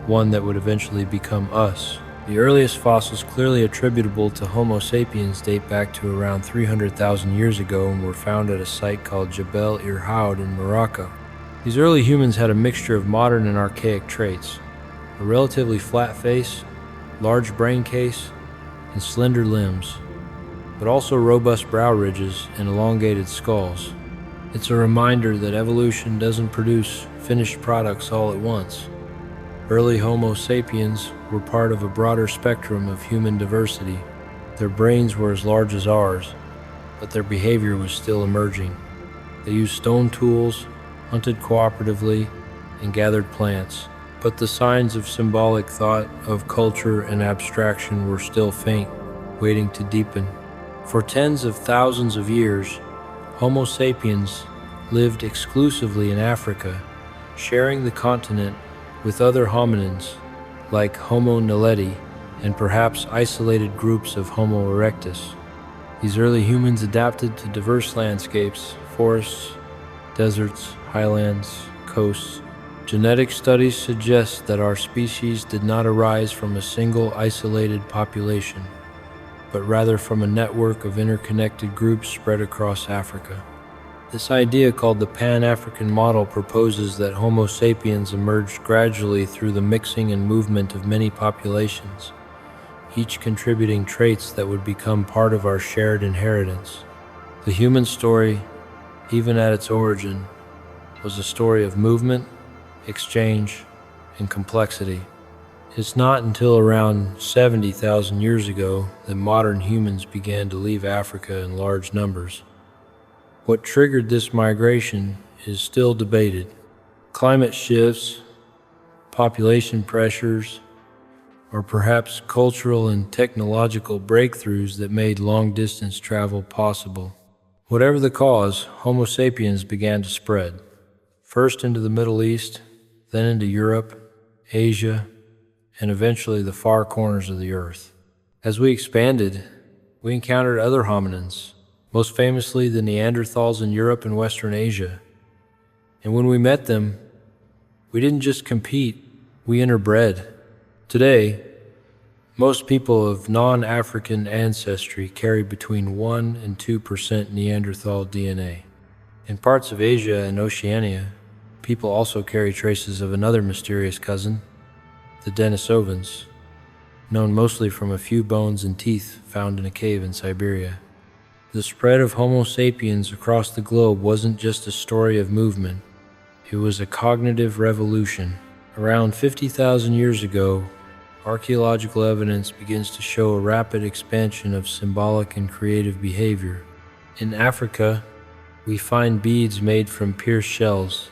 one that would eventually become us. The earliest fossils clearly attributable to Homo sapiens date back to around 300,000 years ago and were found at a site called Jebel Irhoud in Morocco. These early humans had a mixture of modern and archaic traits: a relatively flat face, large brain case, and slender limbs, but also robust brow ridges and elongated skulls. It's a reminder that evolution doesn't produce finished products all at once. Early Homo sapiens were part of a broader spectrum of human diversity. Their brains were as large as ours, but their behavior was still emerging. They used stone tools, hunted cooperatively, and gathered plants, but the signs of symbolic thought, of culture and abstraction were still faint, waiting to deepen. For tens of thousands of years, Homo sapiens lived exclusively in Africa, sharing the continent with other hominins like Homo naledi and perhaps isolated groups of Homo erectus. These early humans adapted to diverse landscapes, forests, deserts, highlands, coasts. Genetic studies suggest that our species did not arise from a single isolated population, but rather from a network of interconnected groups spread across Africa. This idea, called the Pan-African model, proposes that Homo sapiens emerged gradually through the mixing and movement of many populations, each contributing traits that would become part of our shared inheritance. The human story, even at its origin, was a story of movement, exchange, and complexity. It's not until around 70,000 years ago that modern humans began to leave Africa in large numbers. What triggered this migration is still debated. Climate shifts, population pressures, or perhaps cultural and technological breakthroughs that made long-distance travel possible. Whatever the cause, Homo sapiens began to spread, first into the Middle East, then into Europe, Asia, and eventually the far corners of the earth. As we expanded, we encountered other hominins, most famously the Neanderthals in Europe and Western Asia. And when we met them, we didn't just compete, we interbred. Today, most people of non-African ancestry carry between 1 and 2% Neanderthal DNA. In parts of Asia and Oceania, people also carry traces of another mysterious cousin, the Denisovans, known mostly from a few bones and teeth found in a cave in Siberia. The spread of Homo sapiens across the globe wasn't just a story of movement, it was a cognitive revolution. Around 50,000 years ago, archaeological evidence begins to show a rapid expansion of symbolic and creative behavior. In Africa, we find beads made from pierced shells,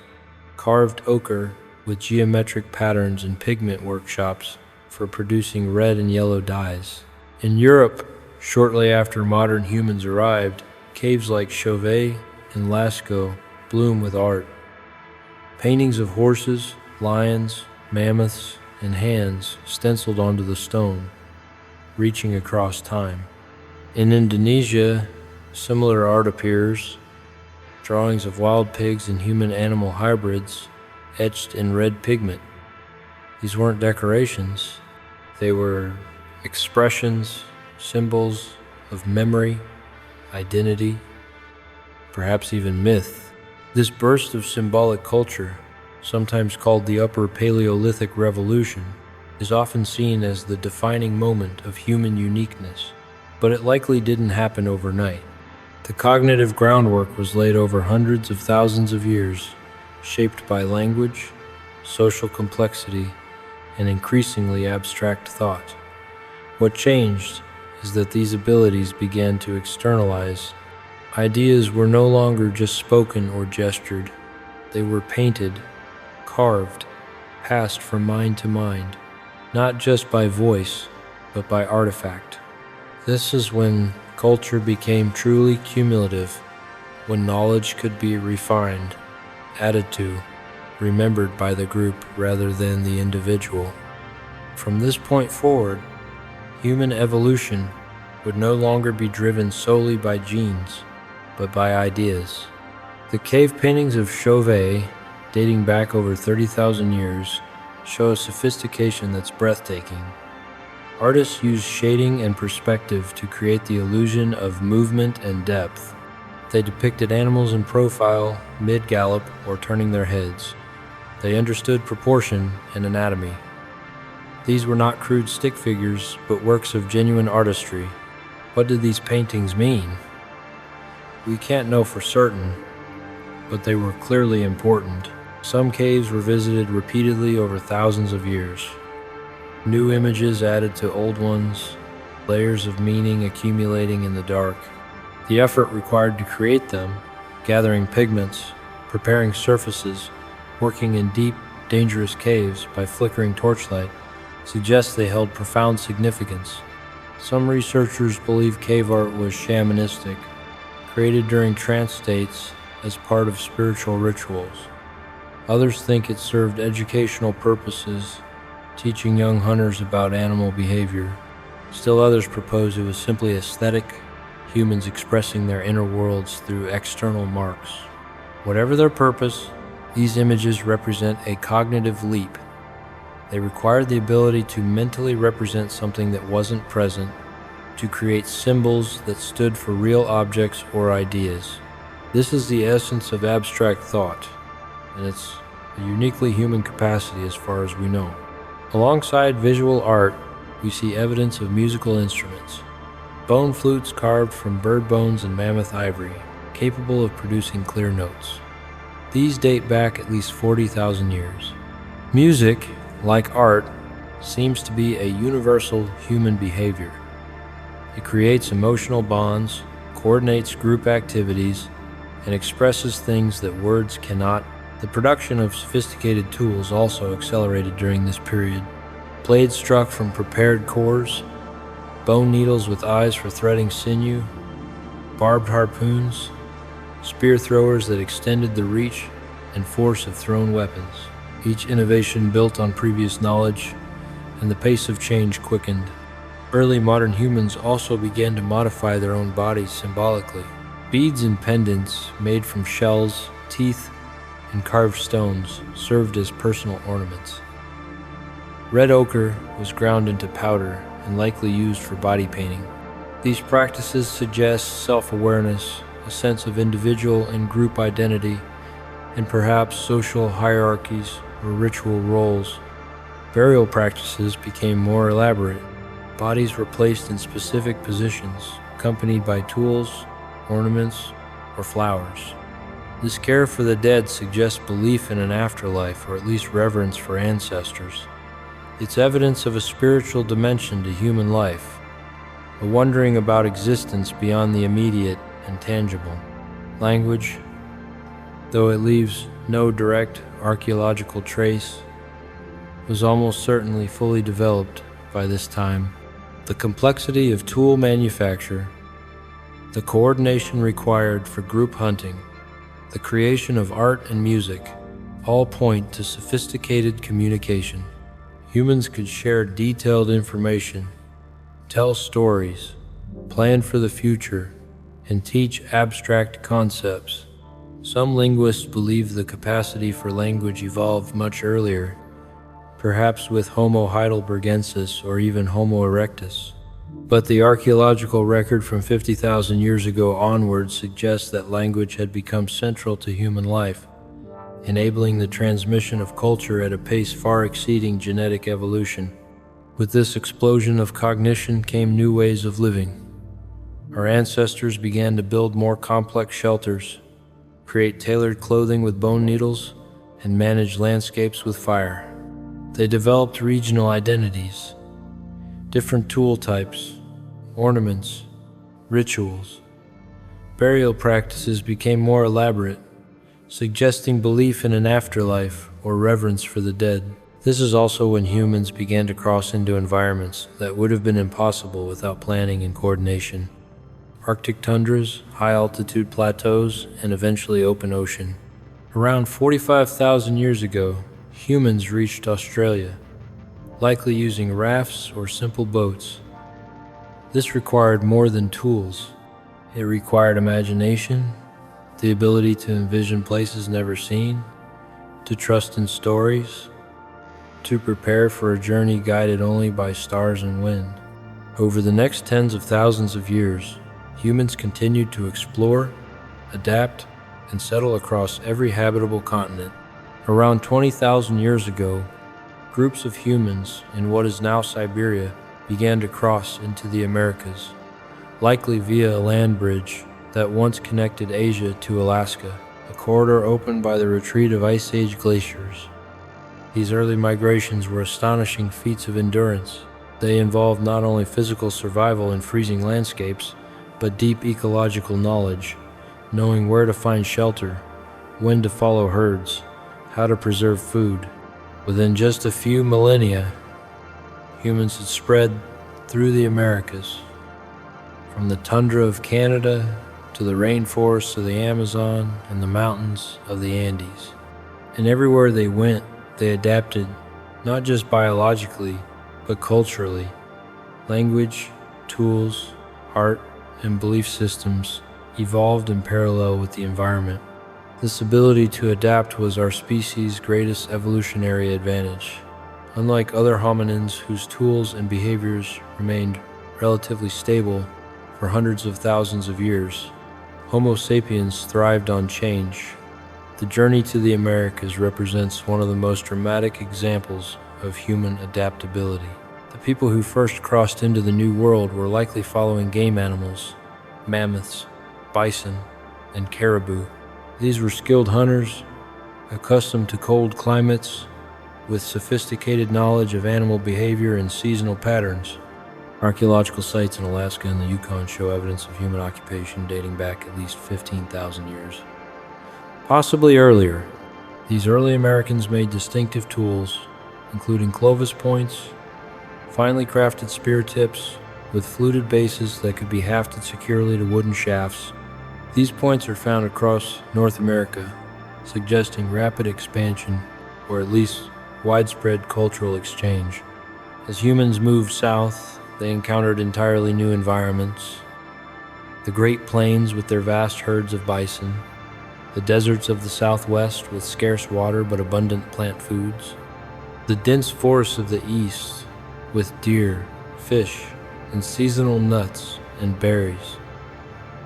carved ochre with geometric patterns and pigment workshops for producing red and yellow dyes. In Europe, shortly after modern humans arrived, caves like Chauvet and Lascaux bloom with art. Paintings of horses, lions, mammoths, and hands stenciled onto the stone, reaching across time. In Indonesia, similar art appears, drawings of wild pigs and human-animal hybrids etched in red pigment. These weren't decorations, they were expressions, symbols of memory, identity, perhaps even myth. This burst of symbolic culture, sometimes called the Upper Paleolithic Revolution, is often seen as the defining moment of human uniqueness, but it likely didn't happen overnight. The cognitive groundwork was laid over hundreds of thousands of years, shaped by language, social complexity, and increasingly abstract thought. What changed is that these abilities began to externalize. Ideas were no longer just spoken or gestured. They were painted, carved, passed from mind to mind, not just by voice, but by artifact. This is when culture became truly cumulative, when knowledge could be refined, added to, remembered by the group rather than the individual. From this point forward, human evolution would no longer be driven solely by genes, but by ideas. The cave paintings of Chauvet, dating back over 30,000 years, show a sophistication that's breathtaking. Artists use shading and perspective to create the illusion of movement and depth. They depicted animals in profile, mid-gallop, or turning their heads. They understood proportion and anatomy. These were not crude stick figures, but works of genuine artistry. What did these paintings mean? We can't know for certain, but they were clearly important. Some caves were visited repeatedly over thousands of years. New images added to old ones, layers of meaning accumulating in the dark. The effort required to create them, gathering pigments, preparing surfaces, working in deep, dangerous caves by flickering torchlight, suggests they held profound significance. Some researchers believe cave art was shamanistic, created during trance states as part of spiritual rituals. Others think it served educational purposes, teaching young hunters about animal behavior. Still others propose it was simply aesthetic, humans expressing their inner worlds through external marks. Whatever their purpose, these images represent a cognitive leap. They required the ability to mentally represent something that wasn't present, to create symbols that stood for real objects or ideas. This is the essence of abstract thought, and it's a uniquely human capacity as far as we know. Alongside visual art, we see evidence of musical instruments. Bone flutes carved from bird bones and mammoth ivory, capable of producing clear notes. These date back at least 40,000 years. Music, like art, seems to be a universal human behavior. It creates emotional bonds, coordinates group activities, and expresses things that words cannot. The production of sophisticated tools also accelerated during this period. Blades struck from prepared cores, bone needles with eyes for threading sinew, barbed harpoons, spear throwers that extended the reach and force of thrown weapons. Each innovation built on previous knowledge, and the pace of change quickened. Early modern humans also began to modify their own bodies symbolically. Beads and pendants made from shells, teeth, and carved stones served as personal ornaments. Red ochre was ground into powder and likely used for body painting. These practices suggest self-awareness, a sense of individual and group identity, and perhaps social hierarchies or ritual roles. Burial practices became more elaborate. Bodies were placed in specific positions, accompanied by tools, ornaments, or flowers. This care for the dead suggests belief in an afterlife, or at least reverence for ancestors. It's evidence of a spiritual dimension to human life, a wondering about existence beyond the immediate and tangible. Language, though it leaves no direct archaeological trace, was almost certainly fully developed by this time. The complexity of tool manufacture, the coordination required for group hunting, the creation of art and music, all point to sophisticated communication. Humans could share detailed information, tell stories, plan for the future, and teach abstract concepts. Some linguists believe the capacity for language evolved much earlier, perhaps with Homo heidelbergensis or even Homo erectus. But the archaeological record from 50,000 years ago onward suggests that language had become central to human life, enabling the transmission of culture at a pace far exceeding genetic evolution. With this explosion of cognition came new ways of living. Our ancestors began to build more complex shelters, create tailored clothing with bone needles, and manage landscapes with fire. They developed regional identities, different tool types, ornaments, rituals. Burial practices became more elaborate, suggesting belief in an afterlife or reverence for the dead. This is also when humans began to cross into environments that would have been impossible without planning and coordination. Arctic tundras, high-altitude plateaus, and eventually open ocean. Around 45,000 years ago, humans reached Australia, likely using rafts or simple boats. This required more than tools. It required imagination, the ability to envision places never seen, to trust in stories, to prepare for a journey guided only by stars and wind. Over the next tens of thousands of years, humans continued to explore, adapt, and settle across every habitable continent. Around 20,000 years ago, groups of humans in what is now Siberia began to cross into the Americas, likely via a land bridge that once connected Asia to Alaska, a corridor opened by the retreat of Ice Age glaciers. These early migrations were astonishing feats of endurance. They involved not only physical survival in freezing landscapes, but deep ecological knowledge, knowing where to find shelter, when to follow herds, how to preserve food. Within just a few millennia, humans had spread through the Americas, from the tundra of Canada to the rainforests of the Amazon and the mountains of the Andes. And everywhere they went, they adapted, not just biologically, but culturally. Language, tools, art, and belief systems evolved in parallel with the environment. This ability to adapt was our species' greatest evolutionary advantage. Unlike other hominins whose tools and behaviors remained relatively stable for hundreds of thousands of years, Homo sapiens thrived on change. The journey to the Americas represents one of the most dramatic examples of human adaptability. The people who first crossed into the New World were likely following game animals, mammoths, bison, and caribou. These were skilled hunters, accustomed to cold climates, with sophisticated knowledge of animal behavior and seasonal patterns. Archaeological sites in Alaska and the Yukon show evidence of human occupation dating back at least 15,000 years. Possibly earlier, these early Americans made distinctive tools, including Clovis points, finely crafted spear tips with fluted bases that could be hafted securely to wooden shafts. These points are found across North America, suggesting rapid expansion, or at least widespread cultural exchange. As humans moved south, they encountered entirely new environments. The Great Plains with their vast herds of bison, the deserts of the Southwest with scarce water but abundant plant foods, the dense forests of the East with deer, fish, and seasonal nuts and berries.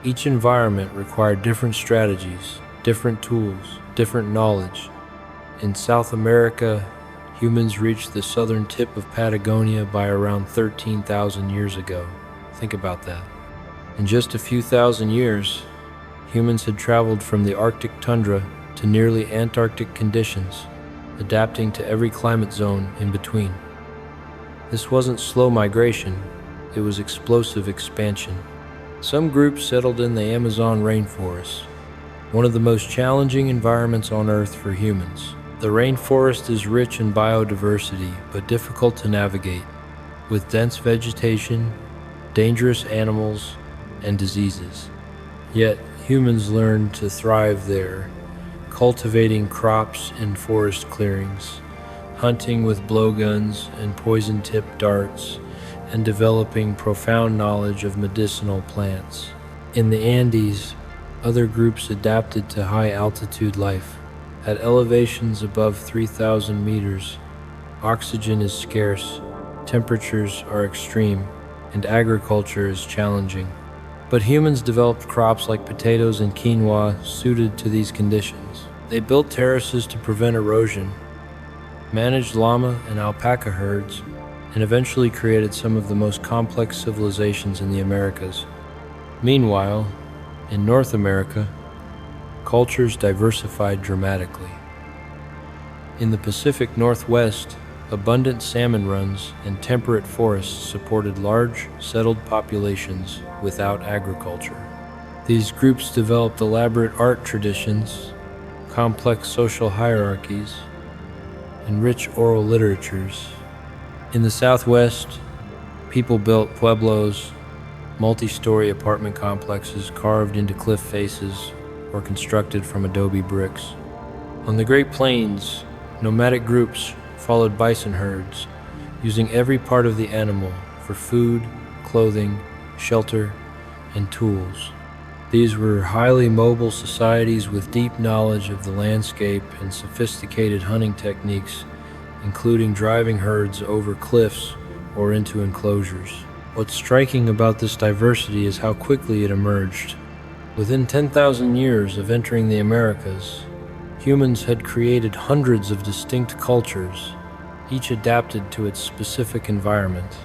Each environment required different strategies, different tools, different knowledge. In South America, humans reached the southern tip of Patagonia by around 13,000 years ago. Think about that. In just a few thousand years, humans had traveled from the Arctic tundra to nearly Antarctic conditions, adapting to every climate zone in between. This wasn't slow migration, it was explosive expansion. Some groups settled in the Amazon rainforest, one of the most challenging environments on Earth for humans. The rainforest is rich in biodiversity, but difficult to navigate, with dense vegetation, dangerous animals, and diseases. Yet, humans learned to thrive there, cultivating crops in forest clearings, hunting with blowguns and poison-tipped darts, and developing profound knowledge of medicinal plants. In the Andes, other groups adapted to high-altitude life. At elevations above 3,000 meters, oxygen is scarce, temperatures are extreme, and agriculture is challenging. But humans developed crops like potatoes and quinoa suited to these conditions. They built terraces to prevent erosion, managed llama and alpaca herds, and eventually created some of the most complex civilizations in the Americas. Meanwhile, in North America, cultures diversified dramatically. In the Pacific Northwest, abundant salmon runs and temperate forests supported large, settled populations without agriculture. These groups developed elaborate art traditions, complex social hierarchies, and rich oral literatures. In the Southwest, people built pueblos, multi-story apartment complexes carved into cliff faces or constructed from adobe bricks. On the Great Plains, nomadic groups followed bison herds, using every part of the animal for food, clothing, shelter, and tools. These were highly mobile societies with deep knowledge of the landscape and sophisticated hunting techniques, including driving herds over cliffs or into enclosures. What's striking about this diversity is how quickly it emerged. Within 10,000 years of entering the Americas, humans had created hundreds of distinct cultures, each adapted to its specific environment.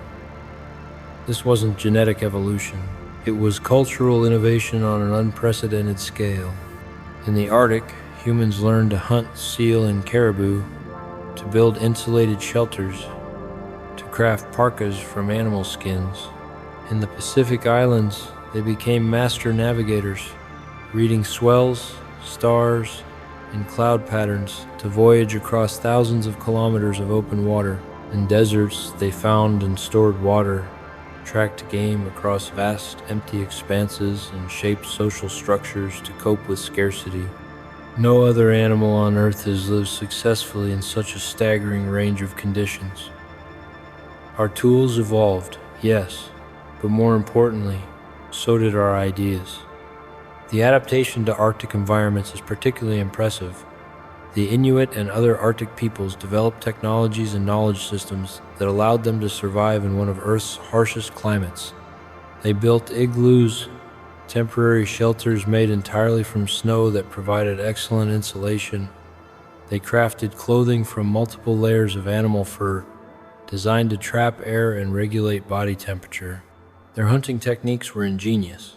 This wasn't genetic evolution. It was cultural innovation on an unprecedented scale. In the Arctic, humans learned to hunt seal and caribou, to build insulated shelters, to craft parkas from animal skins. In the Pacific Islands, they became master navigators, reading swells, stars, and cloud patterns to voyage across thousands of kilometers of open water. In deserts, they found and stored water, tracked game across vast, empty expanses, and shaped social structures to cope with scarcity. No other animal on Earth has lived successfully in such a staggering range of conditions. Our tools evolved, yes, but more importantly, so did our ideas. The adaptation to Arctic environments is particularly impressive. The Inuit and other Arctic peoples developed technologies and knowledge systems that allowed them to survive in one of Earth's harshest climates. They built igloos, temporary shelters made entirely from snow that provided excellent insulation. They crafted clothing from multiple layers of animal fur, designed to trap air and regulate body temperature. Their hunting techniques were ingenious.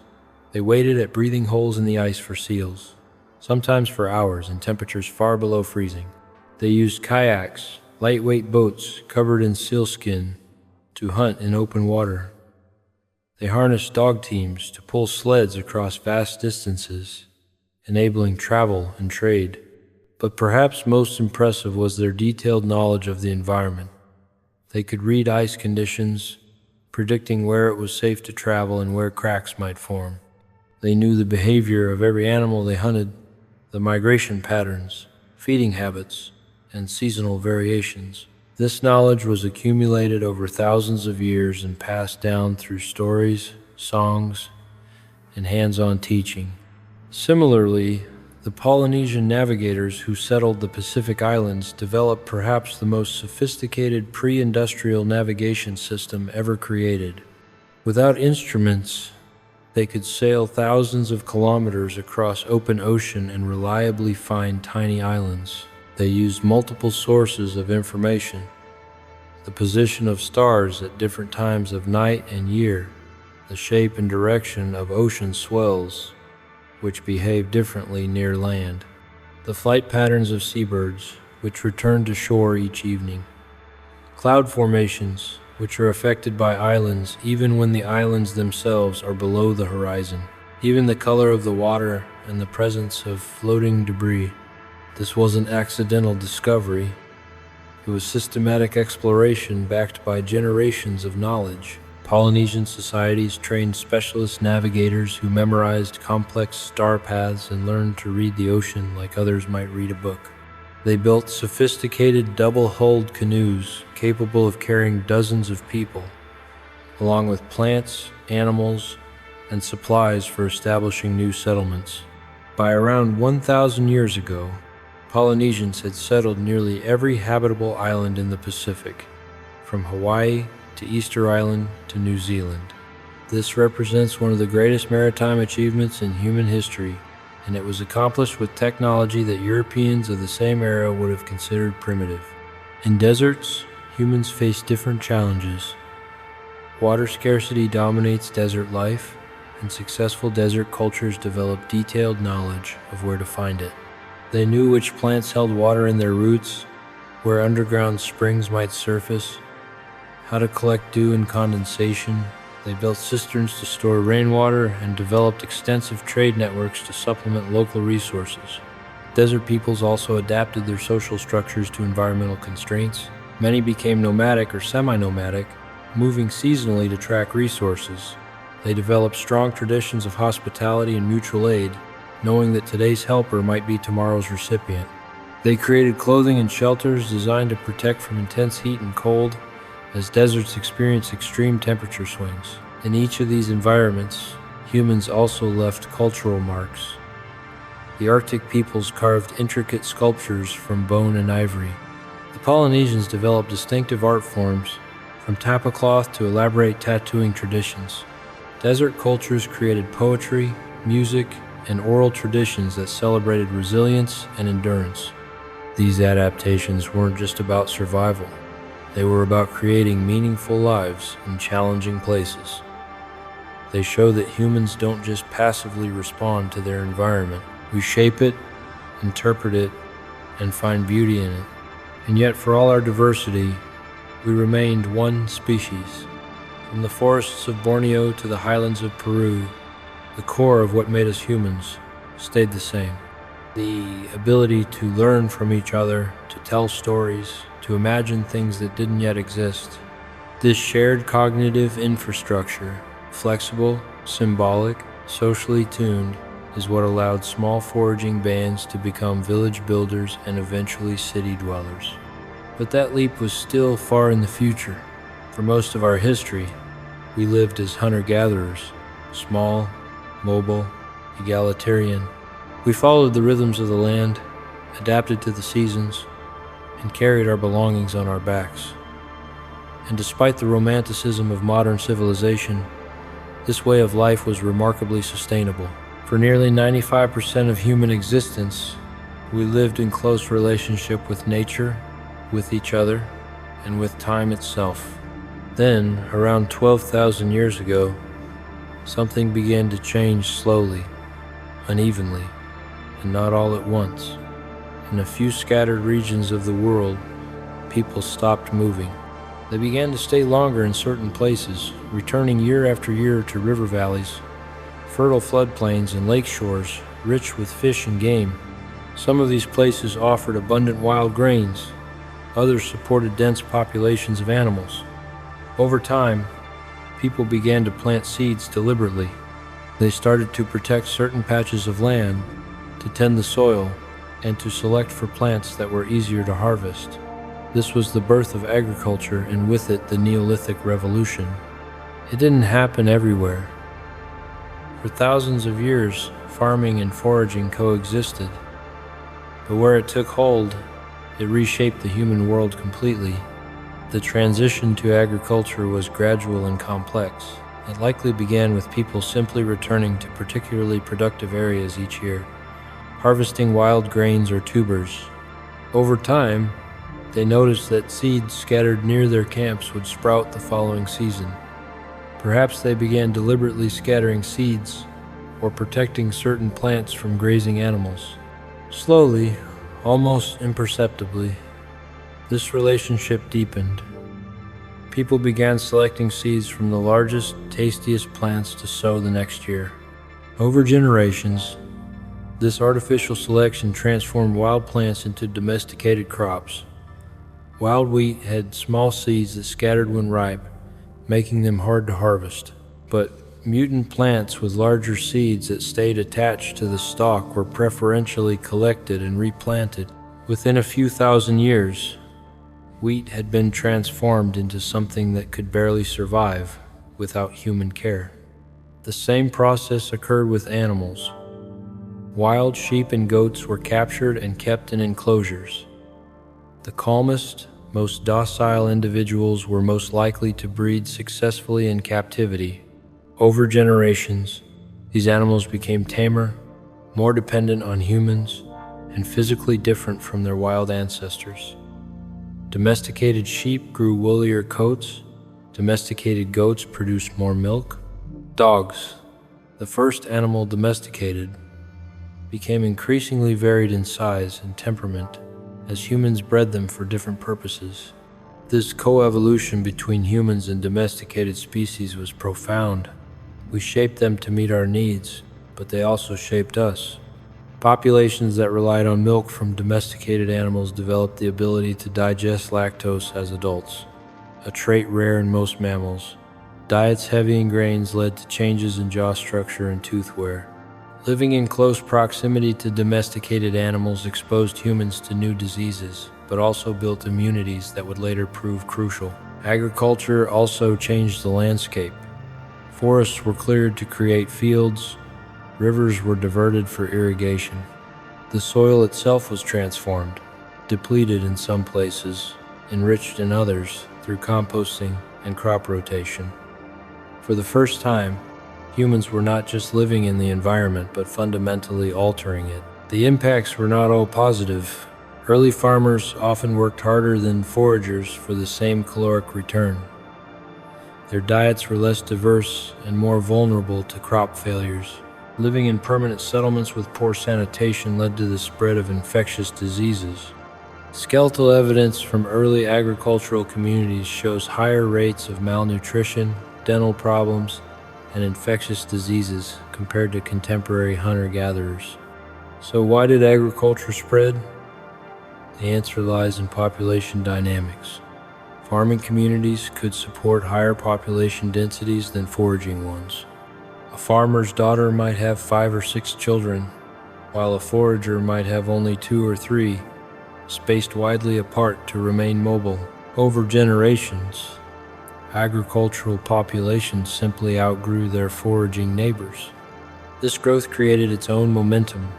They waited at breathing holes in the ice for seals, sometimes for hours in temperatures far below freezing. They used kayaks, lightweight boats covered in sealskin, to hunt in open water. They harnessed dog teams to pull sleds across vast distances, enabling travel and trade. But perhaps most impressive was their detailed knowledge of the environment. They could read ice conditions, predicting where it was safe to travel and where cracks might form. They knew the behavior of every animal they hunted, the migration patterns, feeding habits, and seasonal variations. This knowledge was accumulated over thousands of years and passed down through stories, songs, and hands-on teaching. Similarly, the Polynesian navigators who settled the Pacific Islands developed perhaps the most sophisticated pre-industrial navigation system ever created. Without instruments, they could sail thousands of kilometers across open ocean and reliably find tiny islands. They used multiple sources of information, the position of stars at different times of night and year, the shape and direction of ocean swells, which behave differently near land. The flight patterns of seabirds, which return to shore each evening. Cloud formations, which are affected by islands even when the islands themselves are below the horizon. Even the color of the water and the presence of floating debris. This wasn't accidental discovery. It was systematic exploration backed by generations of knowledge. Polynesian societies trained specialist navigators who memorized complex star paths and learned to read the ocean like others might read a book. They built sophisticated double-hulled canoes capable of carrying dozens of people, along with plants, animals, and supplies for establishing new settlements. By around 1,000 years ago, Polynesians had settled nearly every habitable island in the Pacific, from Hawaii to Easter Island to New Zealand. This represents one of the greatest maritime achievements in human history, and it was accomplished with technology that Europeans of the same era would have considered primitive. In deserts, humans face different challenges. Water scarcity dominates desert life, and successful desert cultures develop detailed knowledge of where to find it. They knew which plants held water in their roots, where underground springs might surface, how to collect dew and condensation. They built cisterns to store rainwater and developed extensive trade networks to supplement local resources. Desert peoples also adapted their social structures to environmental constraints. Many became nomadic or semi-nomadic, moving seasonally to track resources. They developed strong traditions of hospitality and mutual aid, knowing that today's helper might be tomorrow's recipient. They created clothing and shelters designed to protect from intense heat and cold, as deserts experience extreme temperature swings. In each of these environments, humans also left cultural marks. The Arctic peoples carved intricate sculptures from bone and ivory. The Polynesians developed distinctive art forms, from tapa cloth to elaborate tattooing traditions. Desert cultures created poetry, music, and oral traditions that celebrated resilience and endurance. These adaptations weren't just about survival. They were about creating meaningful lives in challenging places. They show that humans don't just passively respond to their environment. We shape it, interpret it, and find beauty in it. And yet, for all our diversity, we remained one species. From the forests of Borneo to the highlands of Peru, the core of what made us humans stayed the same. The ability to learn from each other, to tell stories, to imagine things that didn't yet exist. This shared cognitive infrastructure, flexible, symbolic, socially tuned, is what allowed small foraging bands to become village builders and eventually city dwellers. But that leap was still far in the future. For most of our history, we lived as hunter-gatherers, small, mobile, egalitarian. We followed the rhythms of the land, adapted to the seasons, and carried our belongings on our backs. And despite the romanticism of modern civilization, this way of life was remarkably sustainable. For nearly 95% of human existence, we lived in close relationship with nature, with each other, and with time itself. Then, around 12,000 years ago, something began to change slowly, unevenly, and not all at once. In a few scattered regions of the world, people stopped moving. They began to stay longer in certain places, returning year after year to river valleys, fertile floodplains, and lake shores rich with fish and game. Some of these places offered abundant wild grains. Others supported dense populations of animals. Over time, people began to plant seeds deliberately. They started to protect certain patches of land, to tend the soil, and to select for plants that were easier to harvest. This was the birth of agriculture, and with it the Neolithic Revolution. It didn't happen everywhere. For thousands of years, farming and foraging coexisted. But where it took hold, it reshaped the human world completely. The transition to agriculture was gradual and complex. It likely began with people simply returning to particularly productive areas each year, harvesting wild grains or tubers. Over time, they noticed that seeds scattered near their camps would sprout the following season. Perhaps they began deliberately scattering seeds or protecting certain plants from grazing animals. Slowly, almost imperceptibly, this relationship deepened. People began selecting seeds from the largest, tastiest plants to sow the next year. Over generations, this artificial selection transformed wild plants into domesticated crops. Wild wheat had small seeds that scattered when ripe, making them hard to harvest. But mutant plants with larger seeds that stayed attached to the stalk were preferentially collected and replanted. Within a few thousand years, wheat had been transformed into something that could barely survive without human care. The same process occurred with animals. Wild sheep and goats were captured and kept in enclosures. The calmest, most docile individuals were most likely to breed successfully in captivity. Over generations, these animals became tamer, more dependent on humans, and physically different from their wild ancestors. Domesticated sheep grew woollier coats. Domesticated goats produced more milk. Dogs, the first animal domesticated, became increasingly varied in size and temperament as humans bred them for different purposes. This coevolution between humans and domesticated species was profound. We shaped them to meet our needs, but they also shaped us. Populations that relied on milk from domesticated animals developed the ability to digest lactose as adults, a trait rare in most mammals. Diets heavy in grains led to changes in jaw structure and tooth wear. Living in close proximity to domesticated animals exposed humans to new diseases, but also built immunities that would later prove crucial. Agriculture also changed the landscape. Forests were cleared to create fields. Rivers were diverted for irrigation. The soil itself was transformed, depleted in some places, enriched in others through composting and crop rotation. For the first time, humans were not just living in the environment, but fundamentally altering it. The impacts were not all positive. Early farmers often worked harder than foragers for the same caloric return. Their diets were less diverse and more vulnerable to crop failures. Living in permanent settlements with poor sanitation led to the spread of infectious diseases. Skeletal evidence from early agricultural communities shows higher rates of malnutrition, dental problems, and infectious diseases compared to contemporary hunter-gatherers. So why did agriculture spread? The answer lies in population dynamics. Farming communities could support higher population densities than foraging ones. A farmer's daughter might have 5 or 6 children, while a forager might have only 2 or 3, spaced widely apart to remain mobile. Over generations, agricultural populations simply outgrew their foraging neighbors. This growth created its own momentum.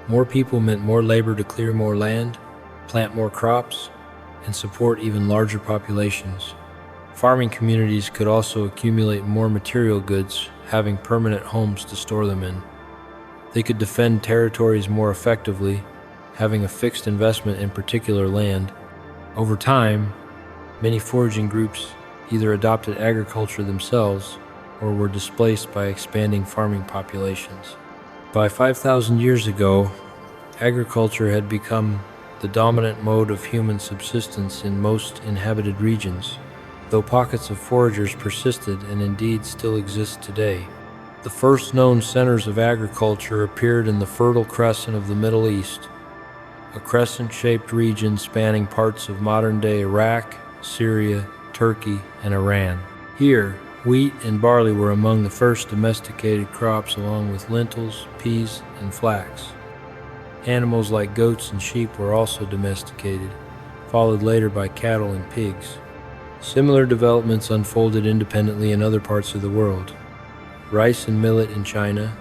More people meant more labor to clear more land, plant more crops, and support even larger populations. Farming communities could also accumulate more material goods, having permanent homes to store them in. They could defend territories more effectively, having a fixed investment in particular land. Over time, many foraging groups either adopted agriculture themselves or were displaced by expanding farming populations. By 5,000 years ago, agriculture had become the dominant mode of human subsistence in most inhabited regions, though pockets of foragers persisted and indeed still exist today. The first known centers of agriculture appeared in the Fertile Crescent of the Middle East, a crescent-shaped region spanning parts of modern-day Iraq, Syria, Turkey, and Iran. Here, wheat and barley were among the first domesticated crops, along with lentils, peas, and flax. Animals like goats and sheep were also domesticated, followed later by cattle and pigs. Similar developments unfolded independently in other parts of the world. Rice and millet in China,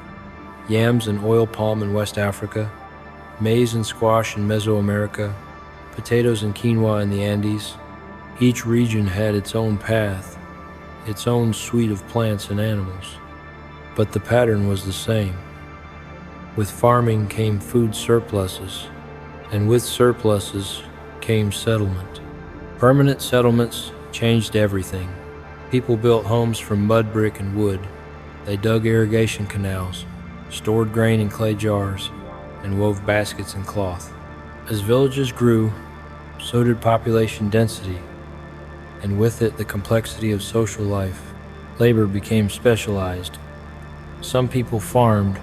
yams and oil palm in West Africa, maize and squash in Mesoamerica, potatoes and quinoa in the Andes. Each region had its own path, its own suite of plants and animals, but the pattern was the same. With farming came food surpluses, and with surpluses came settlement. Permanent settlements changed everything. People built homes from mud, brick, and wood. They dug irrigation canals, stored grain in clay jars, and wove baskets and cloth. As villages grew, so did population density, and with it the complexity of social life. Labor became specialized. Some people farmed,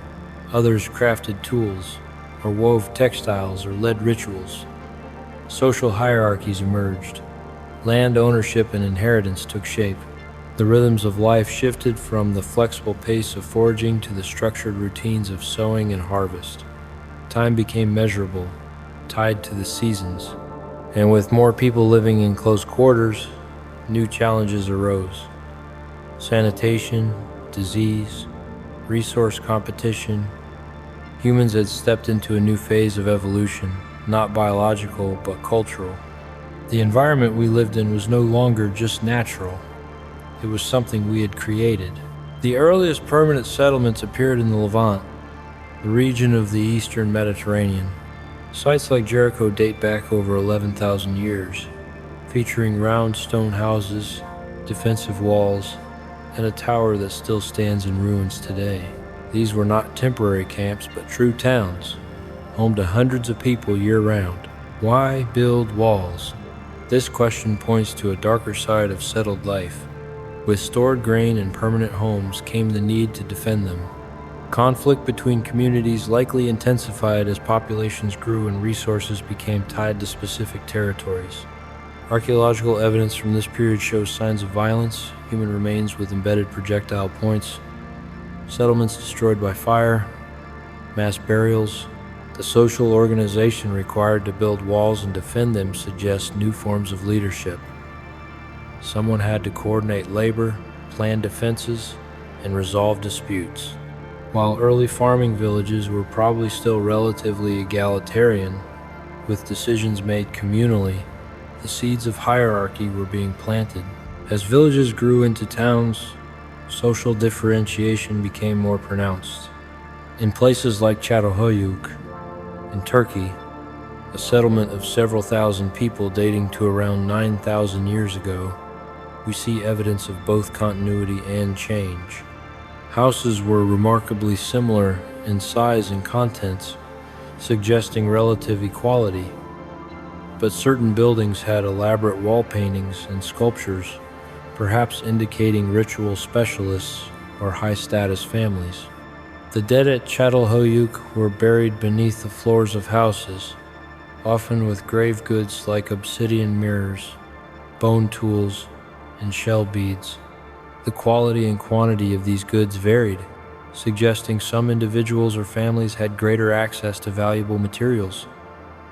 others crafted tools, or wove textiles or led rituals. Social hierarchies emerged. Land ownership and inheritance took shape. The rhythms of life shifted from the flexible pace of foraging to the structured routines of sowing and harvest. Time became measurable, tied to the seasons. And with more people living in close quarters, new challenges arose. Sanitation, disease, resource competition. Humans had stepped into a new phase of evolution, not biological but cultural. The environment we lived in was no longer just natural. It was something we had created. The earliest permanent settlements appeared in the Levant, the region of the eastern Mediterranean. Sites like Jericho date back over 11,000 years, featuring round stone houses, defensive walls, and a tower that still stands in ruins today. These were not temporary camps, but true towns, home to hundreds of people year-round. Why build walls? This question points to a darker side of settled life. With stored grain and permanent homes came the need to defend them. Conflict between communities likely intensified as populations grew and resources became tied to specific territories. Archaeological evidence from this period shows signs of violence, human remains with embedded projectile points, settlements destroyed by fire, mass burials. The social organization required to build walls and defend them suggests new forms of leadership. Someone had to coordinate labor, plan defenses, and resolve disputes. While early farming villages were probably still relatively egalitarian, with decisions made communally, the seeds of hierarchy were being planted. As villages grew into towns, social differentiation became more pronounced. In places like Çatalhöyük, in Turkey, a settlement of several thousand people dating to around 9,000 years ago, we see evidence of both continuity and change. Houses were remarkably similar in size and contents, suggesting relative equality. But certain buildings had elaborate wall paintings and sculptures, perhaps indicating ritual specialists or high-status families. The dead at Çatalhöyük were buried beneath the floors of houses, often with grave goods like obsidian mirrors, bone tools, and shell beads. The quality and quantity of these goods varied, suggesting some individuals or families had greater access to valuable materials.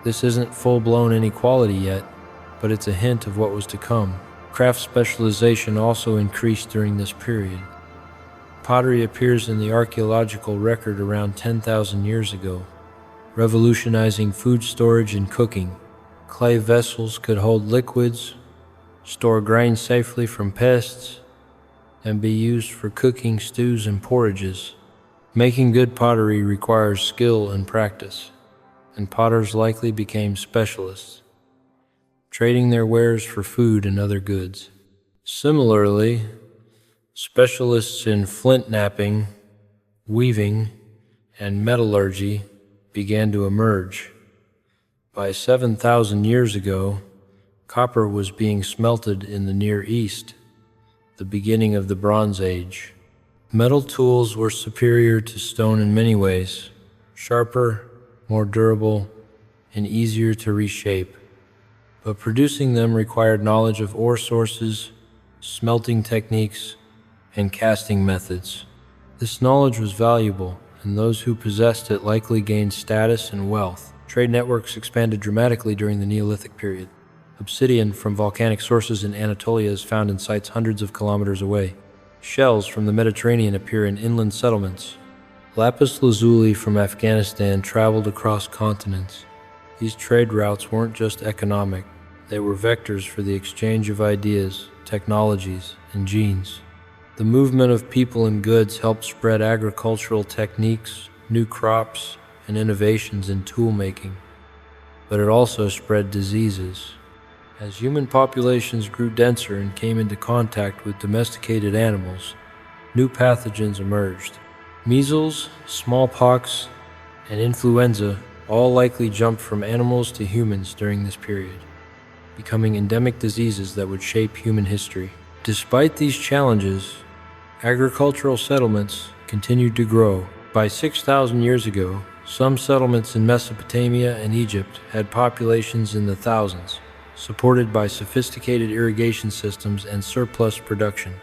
This isn't full-blown inequality yet, but it's a hint of what was to come. Craft specialization also increased during this period. Pottery appears in the archaeological record around 10,000 years ago, revolutionizing food storage and cooking. Clay vessels could hold liquids, store grain safely from pests, and be used for cooking stews and porridges. Making good pottery requires skill and practice, and potters likely became specialists, trading their wares for food and other goods. Similarly, specialists in flint knapping, weaving, and metallurgy began to emerge. By 7,000 years ago, copper was being smelted in the Near East, the beginning of the Bronze Age. Metal tools were superior to stone in many ways, sharper, more durable, and easier to reshape. But producing them required knowledge of ore sources, smelting techniques, and casting methods. This knowledge was valuable, and those who possessed it likely gained status and wealth. Trade networks expanded dramatically during the Neolithic period. Obsidian from volcanic sources in Anatolia is found in sites hundreds of kilometers away. Shells from the Mediterranean appear in inland settlements. Lapis lazuli from Afghanistan traveled across continents. These trade routes weren't just economic, they were vectors for the exchange of ideas, technologies, and genes. The movement of people and goods helped spread agricultural techniques, new crops, and innovations in tool-making. But it also spread diseases. As human populations grew denser and came into contact with domesticated animals, new pathogens emerged. Measles, smallpox, and influenza all likely jumped from animals to humans during this period, becoming endemic diseases that would shape human history. Despite these challenges, agricultural settlements continued to grow. By 6,000 years ago, some settlements in Mesopotamia and Egypt had populations in the thousands, supported by sophisticated irrigation systems and surplus production.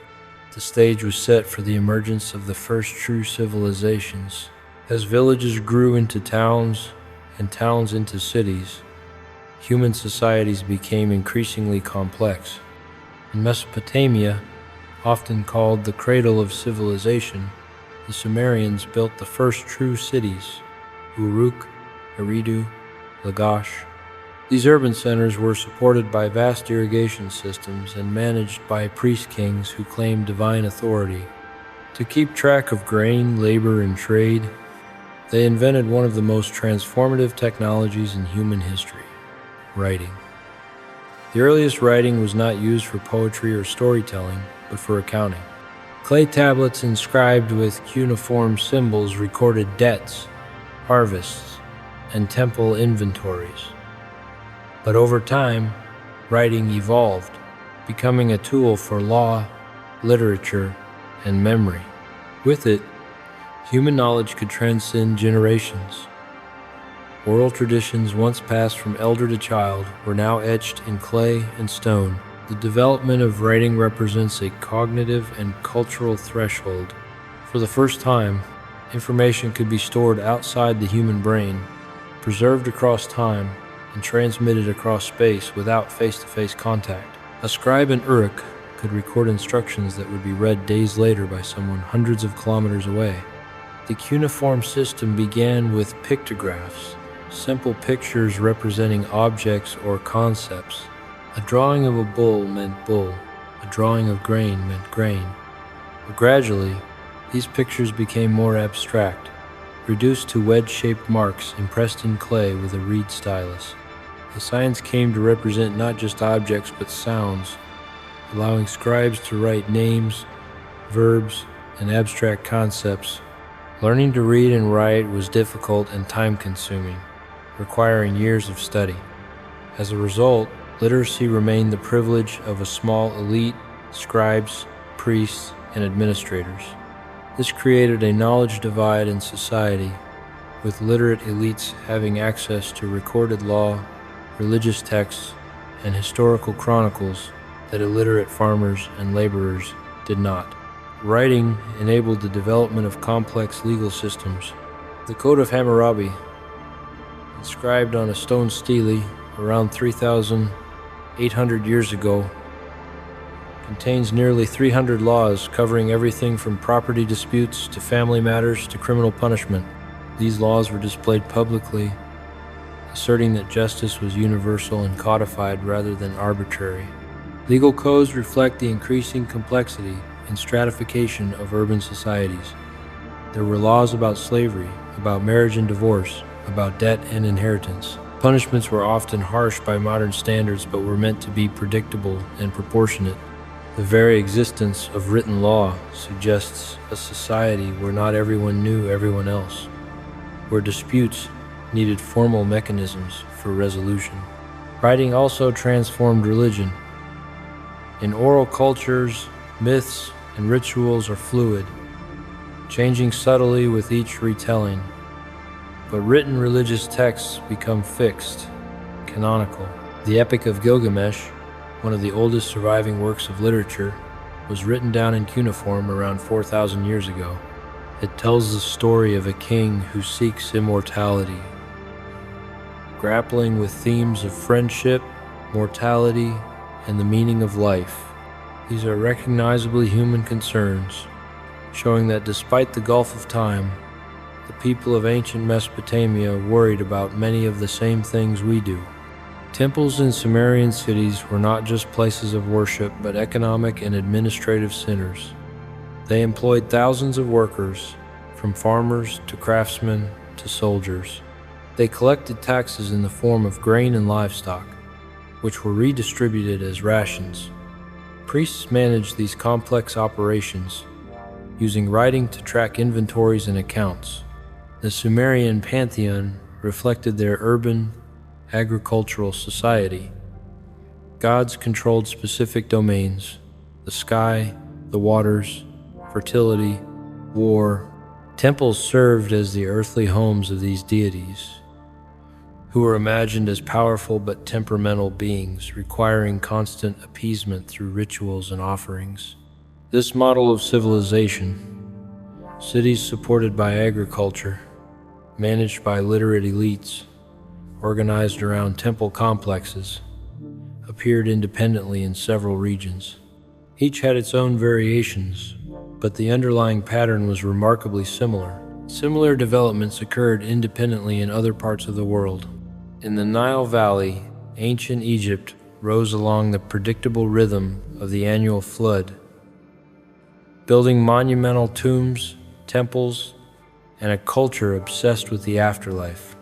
The stage was set for the emergence of the first true civilizations. As villages grew into towns and towns into cities, human societies became increasingly complex. In Mesopotamia, often called the cradle of civilization, the Sumerians built the first true cities, Uruk, Eridu, Lagash. These urban centers were supported by vast irrigation systems and managed by priest kings who claimed divine authority. To keep track of grain, labor, and trade, they invented one of the most transformative technologies in human history: writing. The earliest writing was not used for poetry or storytelling, but for accounting. Clay tablets inscribed with cuneiform symbols recorded debts, harvests, and temple inventories. But over time, writing evolved, becoming a tool for law, literature, and memory. With it, human knowledge could transcend generations. Oral traditions once passed from elder to child were now etched in clay and stone. The development of writing represents a cognitive and cultural threshold. For the first time, information could be stored outside the human brain, preserved across time, and transmitted across space without face-to-face contact. A scribe in Uruk could record instructions that would be read days later by someone hundreds of kilometers away. The cuneiform system began with pictographs, simple pictures representing objects or concepts. A drawing of a bull meant bull, a drawing of grain meant grain. But gradually, these pictures became more abstract, reduced to wedge-shaped marks impressed in clay with a reed stylus. The signs came to represent not just objects but sounds, allowing scribes to write names, verbs, and abstract concepts. Learning to read and write was difficult and time-consuming, requiring years of study. As a result, literacy remained the privilege of a small elite: scribes, priests, and administrators. This created a knowledge divide in society, with literate elites having access to recorded law, religious texts, and historical chronicles that illiterate farmers and laborers did not. Writing enabled the development of complex legal systems. The Code of Hammurabi, inscribed on a stone stele around 3,800 years ago, contains nearly 300 laws covering everything from property disputes to family matters to criminal punishment. These laws were displayed publicly, asserting that justice was universal and codified rather than arbitrary. Legal codes reflect the increasing complexity and stratification of urban societies. There were laws about slavery, about marriage and divorce, about debt and inheritance. Punishments were often harsh by modern standards, but were meant to be predictable and proportionate. The very existence of written law suggests a society where not everyone knew everyone else, where disputes needed formal mechanisms for resolution. Writing also transformed religion. In oral cultures, myths and rituals are fluid, changing subtly with each retelling. But written religious texts become fixed, canonical. The Epic of Gilgamesh, one of the oldest surviving works of literature, was written down in cuneiform around 4,000 years ago. It tells the story of a king who seeks immortality, grappling with themes of friendship, mortality, and the meaning of life. These are recognizably human concerns, showing that despite the gulf of time, the people of ancient Mesopotamia worried about many of the same things we do. Temples in Sumerian cities were not just places of worship, but economic and administrative centers. They employed thousands of workers, from farmers to craftsmen to soldiers. They collected taxes in the form of grain and livestock, which were redistributed as rations. Priests managed these complex operations, using writing to track inventories and accounts. The Sumerian pantheon reflected their urban, agricultural society. Gods controlled specific domains: the sky, the waters, fertility, war. Temples served as the earthly homes of these deities, who were imagined as powerful but temperamental beings, requiring constant appeasement through rituals and offerings. This model of civilization, cities supported by agriculture, managed by literate elites, organized around temple complexes, appeared independently in several regions. Each had its own variations, but the underlying pattern was remarkably similar. Similar developments occurred independently in other parts of the world. In the Nile Valley, ancient Egypt rose along the predictable rhythm of the annual flood, building monumental tombs, temples, and a culture obsessed with the afterlife.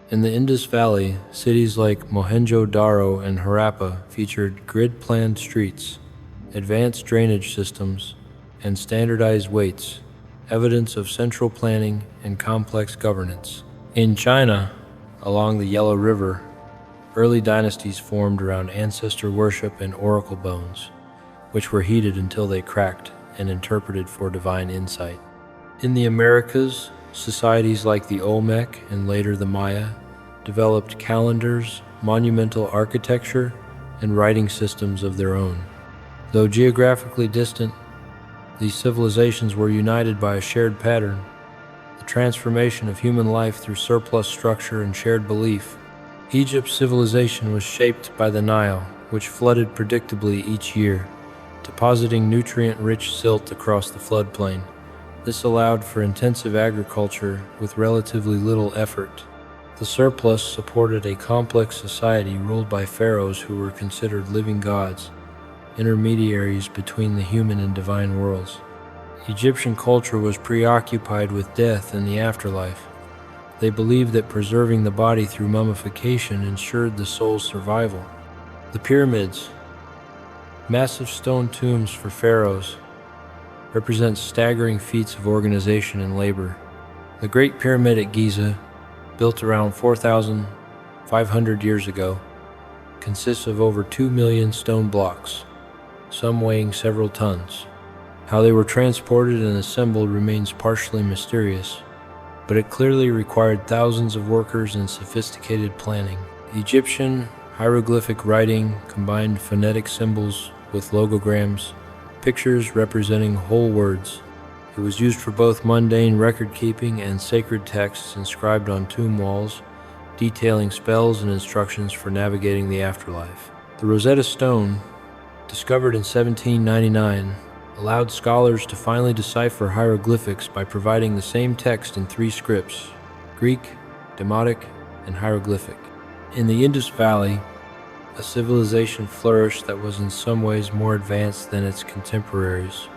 In the Indus Valley, cities like Mohenjo-Daro and Harappa featured grid-planned streets, advanced drainage systems, and standardized weights, evidence of central planning and complex governance. In China, along the Yellow River, early dynasties formed around ancestor worship and oracle bones, which were heated until they cracked and interpreted for divine insight. In the Americas, societies like the Olmec and later the Maya developed calendars, monumental architecture, and writing systems of their own. Though geographically distant, these civilizations were united by a shared pattern: the transformation of human life through surplus structure and shared belief. Egypt's civilization was shaped by the Nile, which flooded predictably each year, depositing nutrient-rich silt across the floodplain. This allowed for intensive agriculture with relatively little effort. The surplus supported a complex society ruled by pharaohs who were considered living gods, intermediaries between the human and divine worlds. Egyptian culture was preoccupied with death and the afterlife. They believed that preserving the body through mummification ensured the soul's survival. The pyramids, massive stone tombs for pharaohs, represent staggering feats of organization and labor. The Great Pyramid at Giza, built around 4,500 years ago, consists of over 2 million stone blocks, some weighing several tons. How they were transported and assembled remains partially mysterious, but it clearly required thousands of workers and sophisticated planning. Egyptian hieroglyphic writing combined phonetic symbols with logograms, pictures representing whole words. It was used for both mundane record-keeping and sacred texts inscribed on tomb walls, detailing spells and instructions for navigating the afterlife. The Rosetta Stone, discovered in 1799, allowed scholars to finally decipher hieroglyphics by providing the same text in 3 scripts: Greek, Demotic, and hieroglyphic. In the Indus Valley, a civilization flourished that was in some ways more advanced than its contemporaries.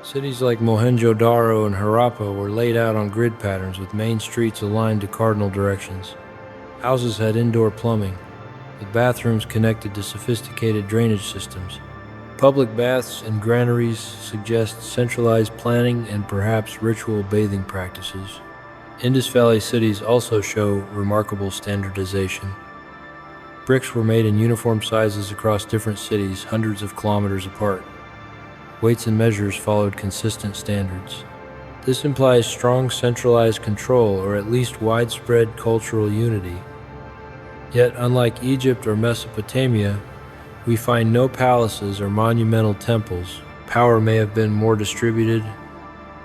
Cities like Mohenjo-Daro and Harappa were laid out on grid patterns with main streets aligned to cardinal directions. Houses had indoor plumbing, with bathrooms connected to sophisticated drainage systems. Public baths and granaries suggest centralized planning and perhaps ritual bathing practices. Indus Valley cities also show remarkable standardization. Bricks were made in uniform sizes across different cities, hundreds of kilometers apart. Weights and measures followed consistent standards. This implies strong centralized control, or at least widespread cultural unity. Yet, unlike Egypt or Mesopotamia, we find no palaces or monumental temples. Power may have been more distributed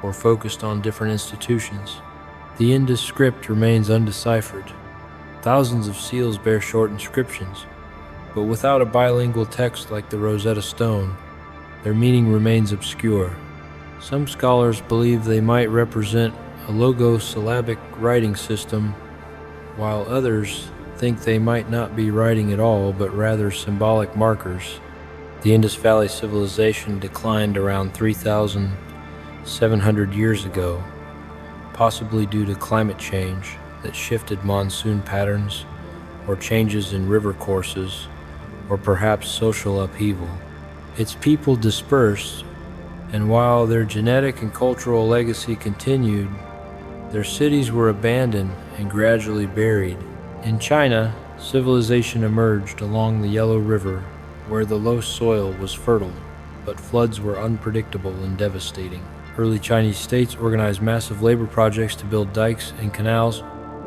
or focused on different institutions. The Indus script remains undeciphered. Thousands of seals bear short inscriptions, but without a bilingual text like the Rosetta Stone, their meaning remains obscure. Some scholars believe they might represent a logosyllabic writing system, while others think they might not be writing at all, but rather symbolic markers. The Indus Valley civilization declined around 3,700 years ago, possibly due to climate change that shifted monsoon patterns, or changes in river courses, or perhaps social upheaval. Its people dispersed, And while their genetic and cultural legacy continued, their cities were abandoned and gradually buried. In China, civilization emerged along the Yellow River, where the low soil was fertile, but floods were unpredictable and devastating. Early Chinese states organized massive labor projects to build dikes and canals,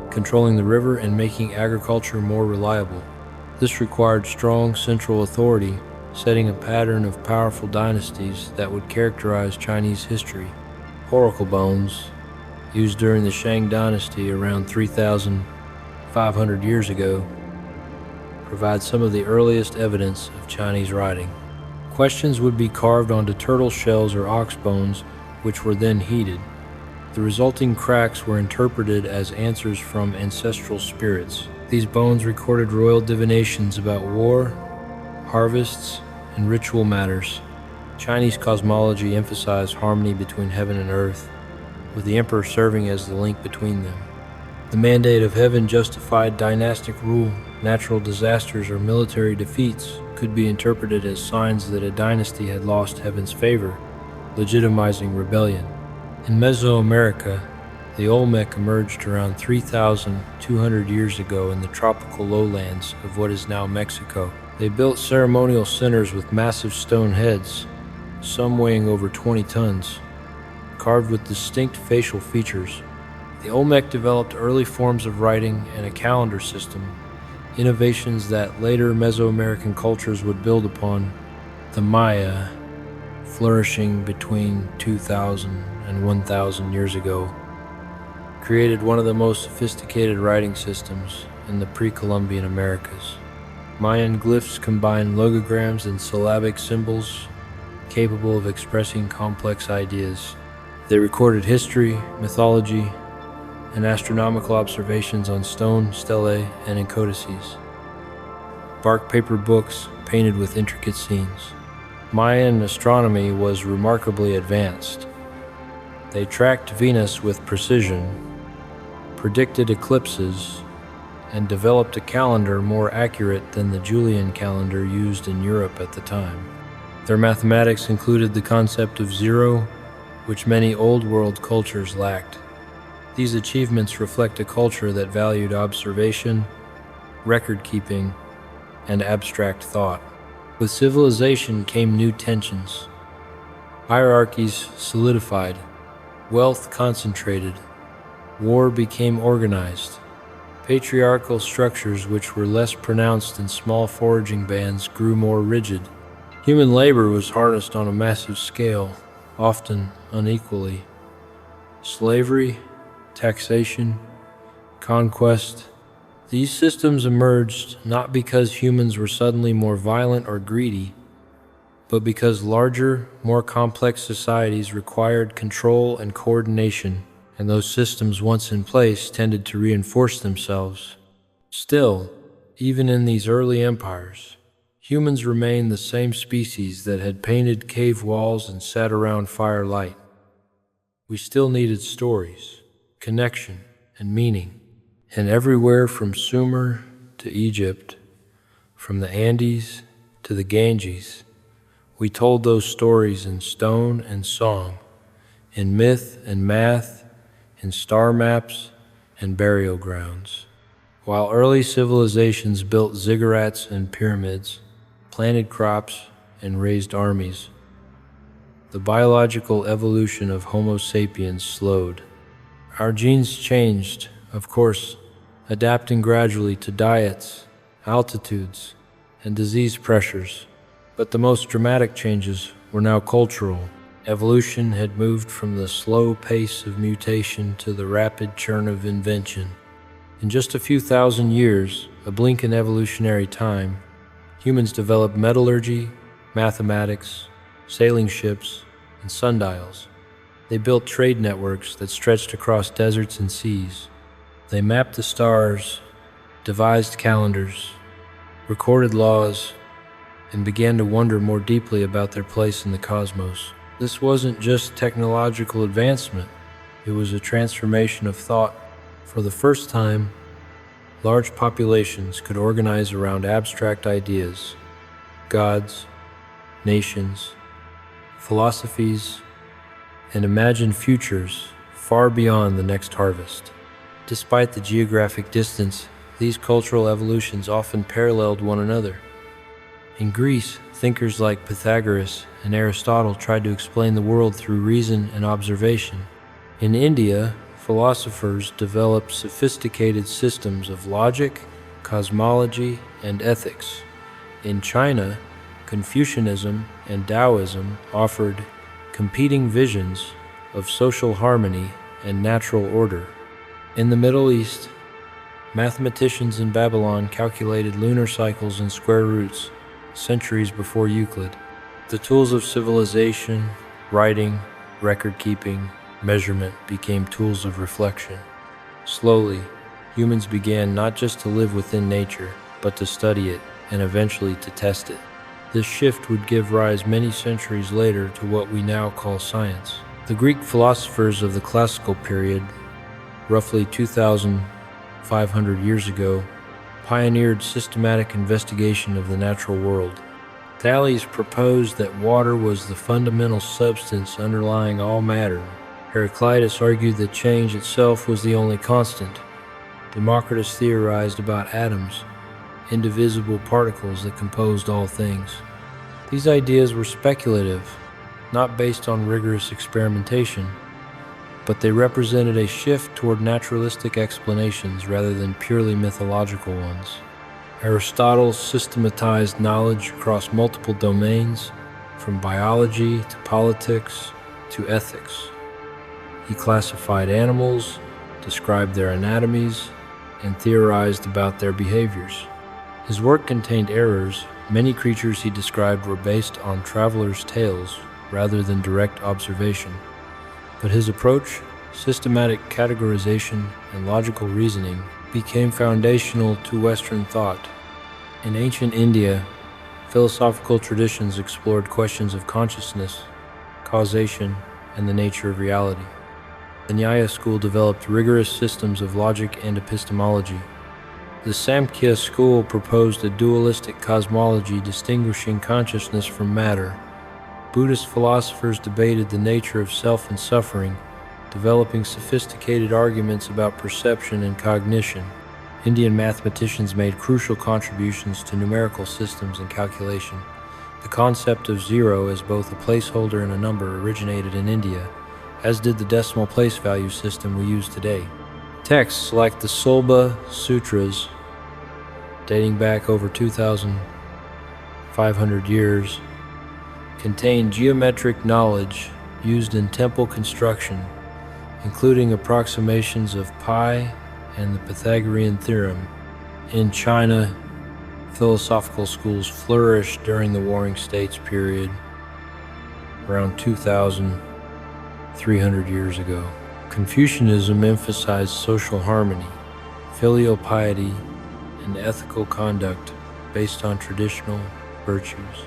controlling the river and making agriculture more reliable. This required strong central authority, setting a pattern of powerful dynasties that would characterize Chinese history. Oracle bones, used during the Shang dynasty around 3,500 years ago, provide some of the earliest evidence of Chinese writing. Questions would be carved onto turtle shells or ox bones, which were then heated. The resulting cracks were interpreted as answers from ancestral spirits. These bones recorded royal divinations about war, harvests, and ritual matters. Chinese cosmology emphasized harmony between heaven and earth, with the emperor serving as the link between them. The mandate of heaven justified dynastic rule. Natural disasters or military defeats could be interpreted as signs that a dynasty had lost heaven's favor, legitimizing rebellion. In Mesoamerica, the Olmec emerged around 3,200 years ago in the tropical lowlands of what is now Mexico. They built ceremonial centers with massive stone heads, some weighing over 20 tons, carved with distinct facial features. The Olmec developed early forms of writing and a calendar system, innovations that later Mesoamerican cultures would build upon. The Maya, flourishing between 2,000 and 1,000 years ago, created one of the most sophisticated writing systems in the pre-Columbian Americas. Mayan glyphs combined logograms and syllabic symbols capable of expressing complex ideas. They recorded history, mythology, and astronomical observations on stone, stelae, and in codices. Bark paper books painted with intricate scenes. Mayan astronomy was remarkably advanced. They tracked Venus with precision, predicted eclipses, and developed a calendar more accurate than the Julian calendar used in Europe at the time. Their mathematics included the concept of zero, which many Old World cultures lacked. These achievements reflect a culture that valued observation, record-keeping, and abstract thought. With civilization came new tensions. Hierarchies solidified, wealth concentrated, war became organized. Patriarchal structures, which were less pronounced in small foraging bands, grew more rigid. Human labor was harnessed on a massive scale, often unequally. Slavery, taxation, conquest. These systems emerged not because humans were suddenly more violent or greedy, but because larger, more complex societies required control and coordination, and those systems once in place tended to reinforce themselves. Still, even in these early empires, humans remained the same species that had painted cave walls and sat around firelight. We still needed stories, connection, and meaning. And everywhere from Sumer to Egypt, from the Andes to the Ganges, we told those stories in stone and song, in myth and math, in star maps and burial grounds. While early civilizations built ziggurats and pyramids, planted crops, and raised armies, the biological evolution of Homo sapiens slowed. Our genes changed, of course, adapting gradually to diets, altitudes, and disease pressures. But the most dramatic changes were now cultural. Evolution had moved from the slow pace of mutation to the rapid churn of invention. In just a few thousand years, a blink in evolutionary time, humans developed metallurgy, mathematics, sailing ships, and sundials. They built trade networks that stretched across deserts and seas. They mapped the stars, devised calendars, recorded laws, and began to wonder more deeply about their place in the cosmos. This wasn't just technological advancement, it was a transformation of thought. For the first time, large populations could organize around abstract ideas, gods, nations, philosophies, and imagined futures far beyond the next harvest. Despite the geographic distance, these cultural evolutions often paralleled one another. In Greece, thinkers like Pythagoras and Aristotle tried to explain the world through reason and observation. In India, philosophers developed sophisticated systems of logic, cosmology, and ethics. In China, Confucianism and Taoism offered competing visions of social harmony and natural order. In the Middle East, mathematicians in Babylon calculated lunar cycles and square roots centuries before Euclid. The tools of civilization, writing, record-keeping, measurement became tools of reflection. Slowly, humans began not just to live within nature, but to study it and eventually to test it. This shift would give rise many centuries later to what we now call science. The Greek philosophers of the classical period, roughly 2,500 years ago, pioneered systematic investigation of the natural world. Thales proposed that water was the fundamental substance underlying all matter. Heraclitus argued that change itself was the only constant. Democritus theorized about atoms, indivisible particles that composed all things. These ideas were speculative, not based on rigorous experimentation, but they represented a shift toward naturalistic explanations rather than purely mythological ones. Aristotle systematized knowledge across multiple domains, from biology to politics to ethics. He classified animals, described their anatomies, and theorized about their behaviors. His work contained errors. Many creatures he described were based on travelers' tales rather than direct observation. But his approach, systematic categorization, and logical reasoning became foundational to Western thought. In ancient India, philosophical traditions explored questions of consciousness, causation, and the nature of reality. The Nyaya school developed rigorous systems of logic and epistemology. The Samkhya school proposed a dualistic cosmology distinguishing consciousness from matter. Buddhist philosophers debated the nature of self and suffering, developing sophisticated arguments about perception and cognition. Indian mathematicians made crucial contributions to numerical systems and calculation. The concept of zero as both a placeholder and a number originated in India, as did the decimal place value system we use today. Texts like the Sulba Sutras, dating back over 2,500 years, contain geometric knowledge used in temple construction, including approximations of pi and the Pythagorean theorem. In China, philosophical schools flourished during the Warring States period, around 2,300 years ago. Confucianism emphasized social harmony, filial piety, and ethical conduct based on traditional virtues.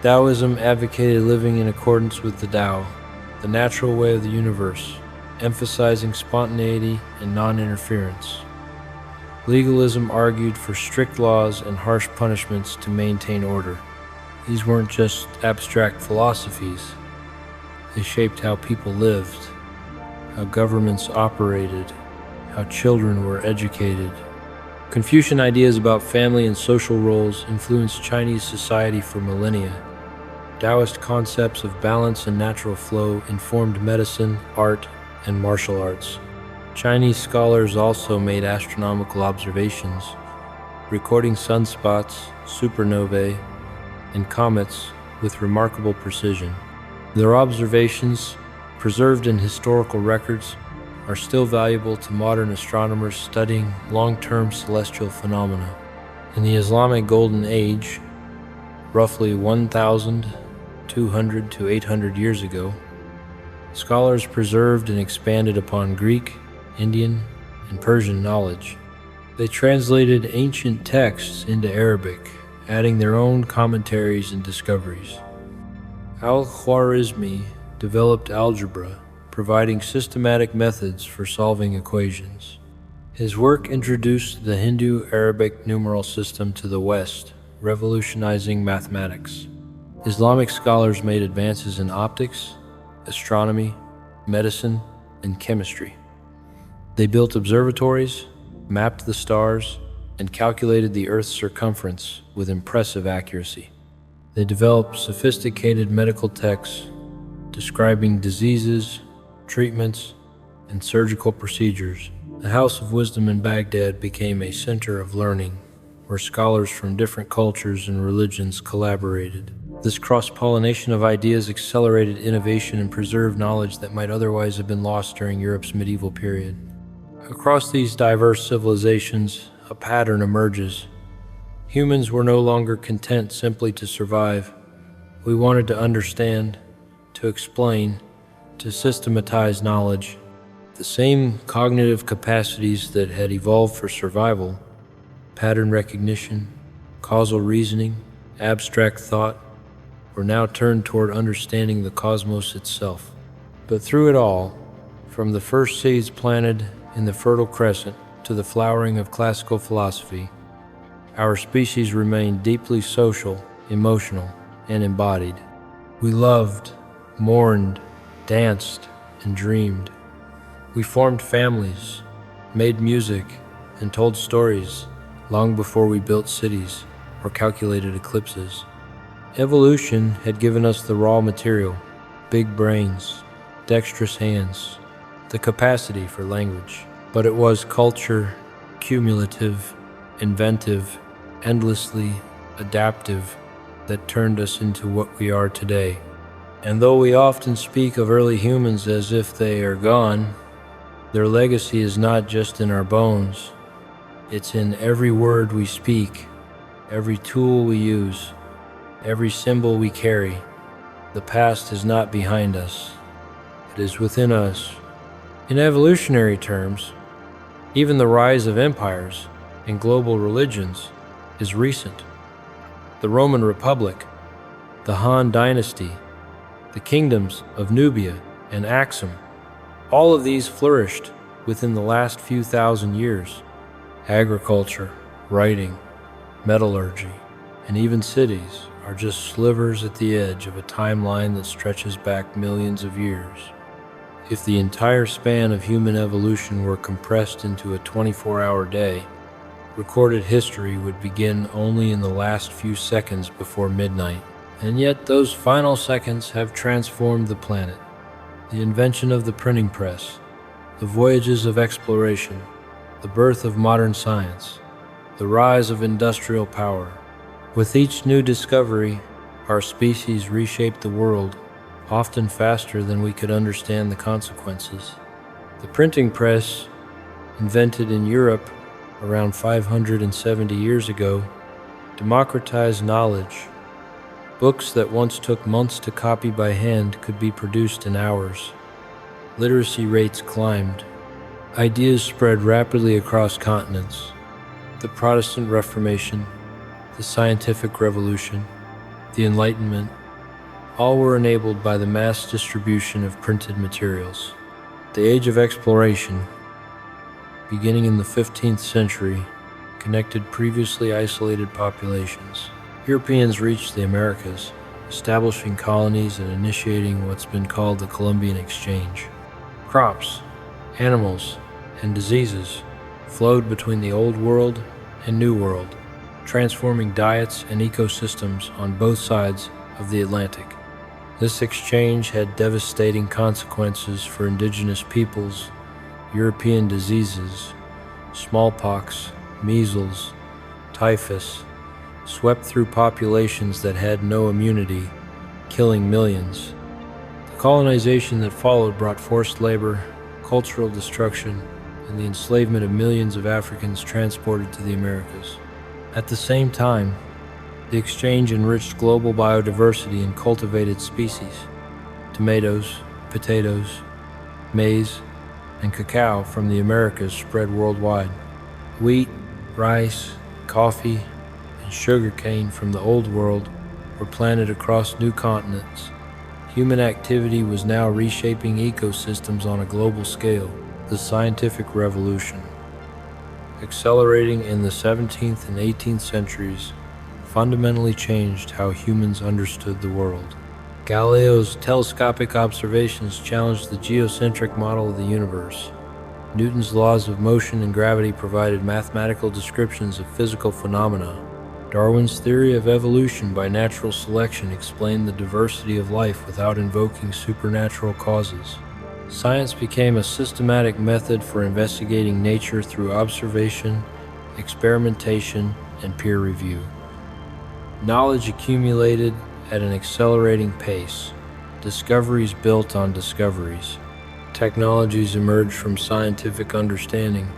Taoism advocated living in accordance with the Tao, the natural way of the universe, emphasizing spontaneity and non-interference. Legalism argued for strict laws and harsh punishments to maintain order. These weren't just abstract philosophies. They shaped how people lived, how governments operated, how children were educated. Confucian ideas about family and social roles influenced Chinese society for millennia. Taoist concepts of balance and natural flow informed medicine, art, and martial arts. Chinese scholars also made astronomical observations, recording sunspots, supernovae, and comets with remarkable precision. Their observations, preserved in historical records, are still valuable to modern astronomers studying long-term celestial phenomena. In the Islamic Golden Age, roughly 1,200 to 800 years ago, scholars preserved and expanded upon Greek, Indian, and Persian knowledge. They translated ancient texts into Arabic, adding their own commentaries and discoveries. Al-Khwarizmi developed algebra, providing systematic methods for solving equations. His work introduced the Hindu-Arabic numeral system to the West, revolutionizing mathematics. Islamic scholars made advances in optics, astronomy, medicine, and chemistry. They built observatories, mapped the stars, and calculated the Earth's circumference with impressive accuracy. They developed sophisticated medical texts describing diseases, treatments, and surgical procedures. The House of Wisdom in Baghdad became a center of learning where scholars from different cultures and religions collaborated. This cross-pollination of ideas accelerated innovation and preserved knowledge that might otherwise have been lost during Europe's medieval period. Across these diverse civilizations, a pattern emerges. Humans were no longer content simply to survive. We wanted to understand, to explain, to systematize knowledge. The same cognitive capacities that had evolved for survival, pattern recognition, causal reasoning, abstract thought, were now turned toward understanding the cosmos itself. But through it all, from the first seeds planted in the Fertile Crescent to the flowering of classical philosophy, our species remained deeply social, emotional, and embodied. We loved, mourned, danced, and dreamed. We formed families, made music, and told stories long before we built cities or calculated eclipses. Evolution had given us the raw material, big brains, dexterous hands, the capacity for language. But it was culture, cumulative, inventive, endlessly adaptive, that turned us into what we are today. And though we often speak of early humans as if they are gone, their legacy is not just in our bones. It's in every word we speak, every tool we use, every symbol we carry. The past is not behind us. It is within us. In evolutionary terms, even the rise of empires and global religions is recent. The Roman Republic, the Han Dynasty, the kingdoms of Nubia and Axum, all of these flourished within the last few thousand years. Agriculture, writing, metallurgy, and even cities are just slivers at the edge of a timeline that stretches back millions of years. If the entire span of human evolution were compressed into a 24-hour day, recorded history would begin only in the last few seconds before midnight. And yet those final seconds have transformed the planet. The invention of the printing press, the voyages of exploration, the birth of modern science, the rise of industrial power. With each new discovery, our species reshaped the world, often faster than we could understand the consequences. The printing press, invented in Europe around 570 years ago, democratized knowledge. Books that once took months to copy by hand could be produced in hours. Literacy rates climbed. Ideas spread rapidly across continents. The Protestant Reformation, the Scientific Revolution, the Enlightenment, all were enabled by the mass distribution of printed materials. The Age of Exploration, beginning in the 15th century, connected previously isolated populations. Europeans reached the Americas, establishing colonies and initiating what's been called the Columbian Exchange. Crops, animals, and diseases flowed between the Old World and New World, transforming diets and ecosystems on both sides of the Atlantic. This exchange had devastating consequences for indigenous peoples. European diseases, smallpox, measles, typhus, swept through populations that had no immunity, killing millions. The colonization that followed brought forced labor, cultural destruction, and the enslavement of millions of Africans transported to the Americas. At the same time, the exchange enriched global biodiversity and cultivated species. Tomatoes, potatoes, maize, and cacao from the Americas spread worldwide. Wheat, rice, coffee, and sugarcane from the Old World were planted across new continents. Human activity was now reshaping ecosystems on a global scale. The Scientific Revolution, accelerating in the 17th and 18th centuries, fundamentally changed how humans understood the world. Galileo's telescopic observations challenged the geocentric model of the universe. Newton's laws of motion and gravity provided mathematical descriptions of physical phenomena. Darwin's theory of evolution by natural selection explained the diversity of life without invoking supernatural causes. Science became a systematic method for investigating nature through observation, experimentation, and peer review. Knowledge accumulated at an accelerating pace. Discoveries built on discoveries. Technologies emerged from scientific understanding.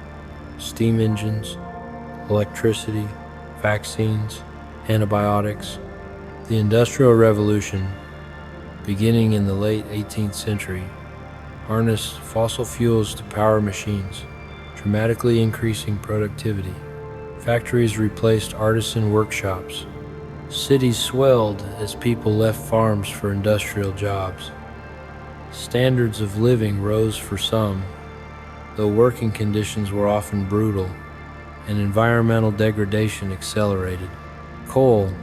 Steam engines, electricity, vaccines, antibiotics. The Industrial Revolution, beginning in the late 18th century, harnessed fossil fuels to power machines, dramatically increasing productivity. Factories replaced artisan workshops. Cities swelled as people left farms for industrial jobs. Standards of living rose for some, though working conditions were often brutal, and environmental degradation accelerated. Coal,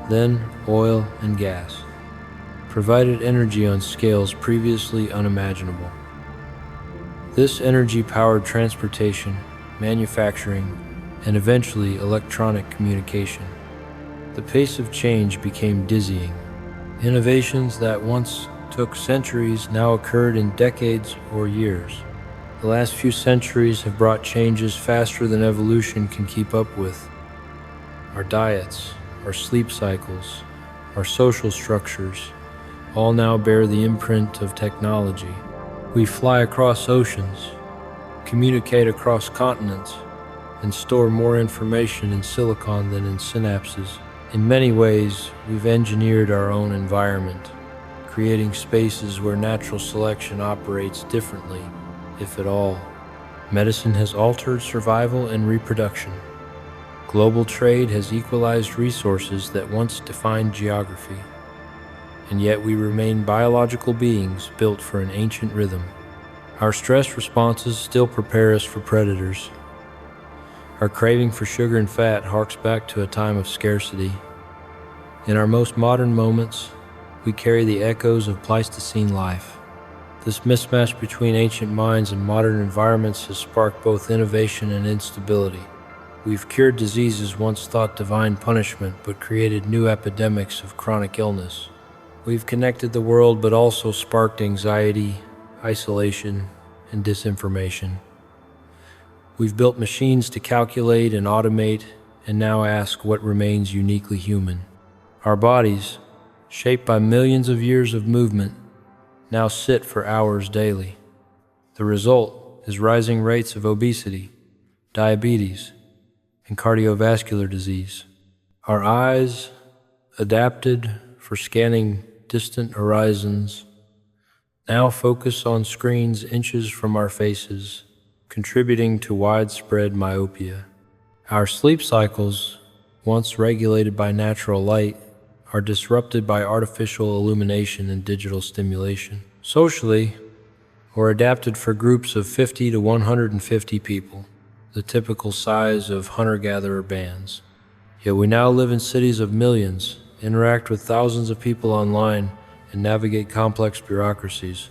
then oil and gas, provided energy on scales previously unimaginable. This energy powered transportation, manufacturing, and eventually electronic communication. The pace of change became dizzying. Innovations that once took centuries now occurred in decades or years. The last few centuries have brought changes faster than evolution can keep up with. Our diets, our sleep cycles, our social structures, all now bear the imprint of technology. We fly across oceans, communicate across continents, and store more information in silicon than in synapses. In many ways, we've engineered our own environment, creating spaces where natural selection operates differently, if at all. Medicine has altered survival and reproduction. Global trade has equalized resources that once defined geography. And yet we remain biological beings built for an ancient rhythm. Our stress responses still prepare us for predators. Our craving for sugar and fat harks back to a time of scarcity. In our most modern moments, we carry the echoes of Pleistocene life. This mismatch between ancient minds and modern environments has sparked both innovation and instability. We've cured diseases once thought divine punishment, but created new epidemics of chronic illness. We've connected the world, but also sparked anxiety, isolation, and disinformation. We've built machines to calculate and automate, and now ask what remains uniquely human. Our bodies, shaped by millions of years of movement, now sit for hours daily. The result is rising rates of obesity, diabetes, and cardiovascular disease. Our eyes, adapted for scanning distant horizons, now focus on screens inches from our faces, contributing to widespread myopia. Our sleep cycles, once regulated by natural light, are disrupted by artificial illumination and digital stimulation. Socially, we're adapted for groups of 50 to 150 people, the typical size of hunter-gatherer bands. Yet we now live in cities of millions, interact with thousands of people online, and navigate complex bureaucracies.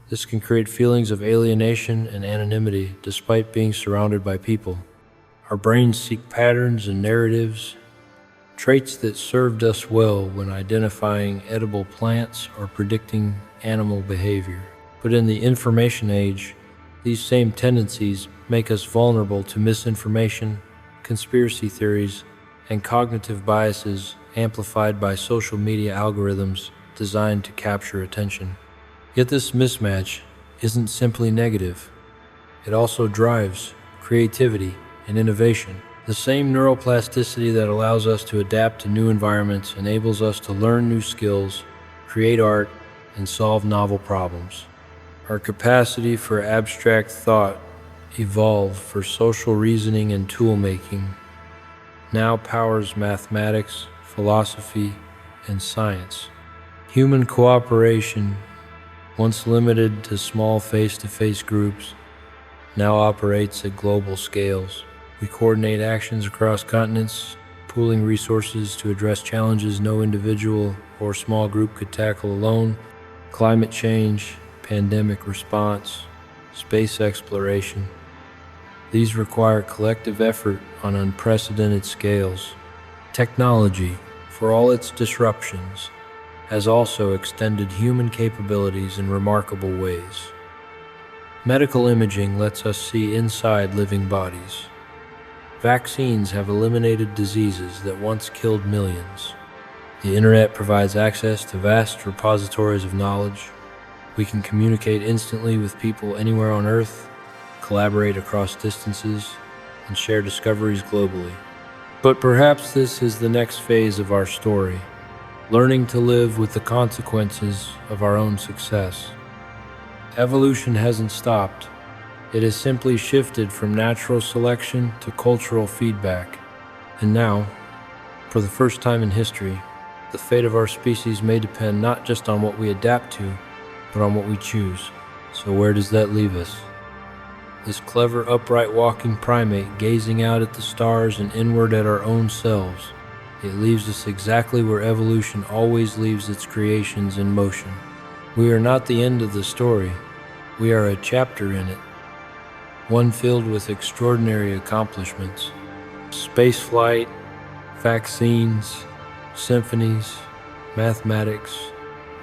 This can create feelings of alienation and anonymity despite being surrounded by people. Our brains seek patterns and narratives, traits that served us well when identifying edible plants or predicting animal behavior. But in the information age, these same tendencies make us vulnerable to misinformation, conspiracy theories, and cognitive biases amplified by social media algorithms designed to capture attention. Yet this mismatch isn't simply negative. It also drives creativity and innovation. The same neuroplasticity that allows us to adapt to new environments enables us to learn new skills, create art, and solve novel problems. Our capacity for abstract thought evolved for social reasoning and tool-making, now powers mathematics, philosophy, and science. Human cooperation, once limited to small face-to-face groups, now operates at global scales. We coordinate actions across continents, pooling resources to address challenges no individual or small group could tackle alone, climate change, pandemic response, space exploration. These require collective effort on unprecedented scales. Technology, for all its disruptions, has also extended human capabilities in remarkable ways. Medical imaging lets us see inside living bodies. Vaccines have eliminated diseases that once killed millions. The internet provides access to vast repositories of knowledge. We can communicate instantly with people anywhere on Earth, collaborate across distances, and share discoveries globally. But perhaps this is the next phase of our story, learning to live with the consequences of our own success. Evolution hasn't stopped. It has simply shifted from natural selection to cultural feedback. And now, for the first time in history, the fate of our species may depend not just on what we adapt to, but on what we choose. So where does that leave us? This clever, upright walking primate gazing out at the stars and inward at our own selves, it leaves us exactly where evolution always leaves its creations in motion. We are not the end of the story. We are a chapter in it, one filled with extraordinary accomplishments. Spaceflight, vaccines, symphonies, mathematics,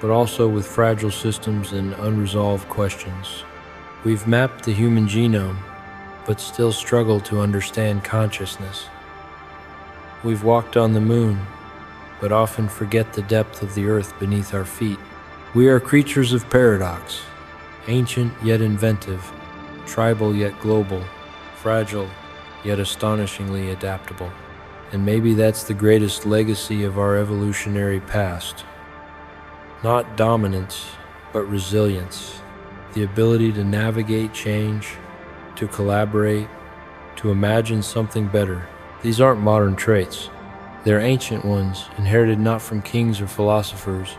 but also with fragile systems and unresolved questions. We've mapped the human genome, but still struggle to understand consciousness. We've walked on the moon, but often forget the depth of the earth beneath our feet. We are creatures of paradox, ancient yet inventive, tribal yet global, fragile yet astonishingly adaptable. And maybe that's the greatest legacy of our evolutionary past. Not dominance, but resilience. The ability to navigate change, to collaborate, to imagine something better. These aren't modern traits. They're ancient ones, inherited not from kings or philosophers,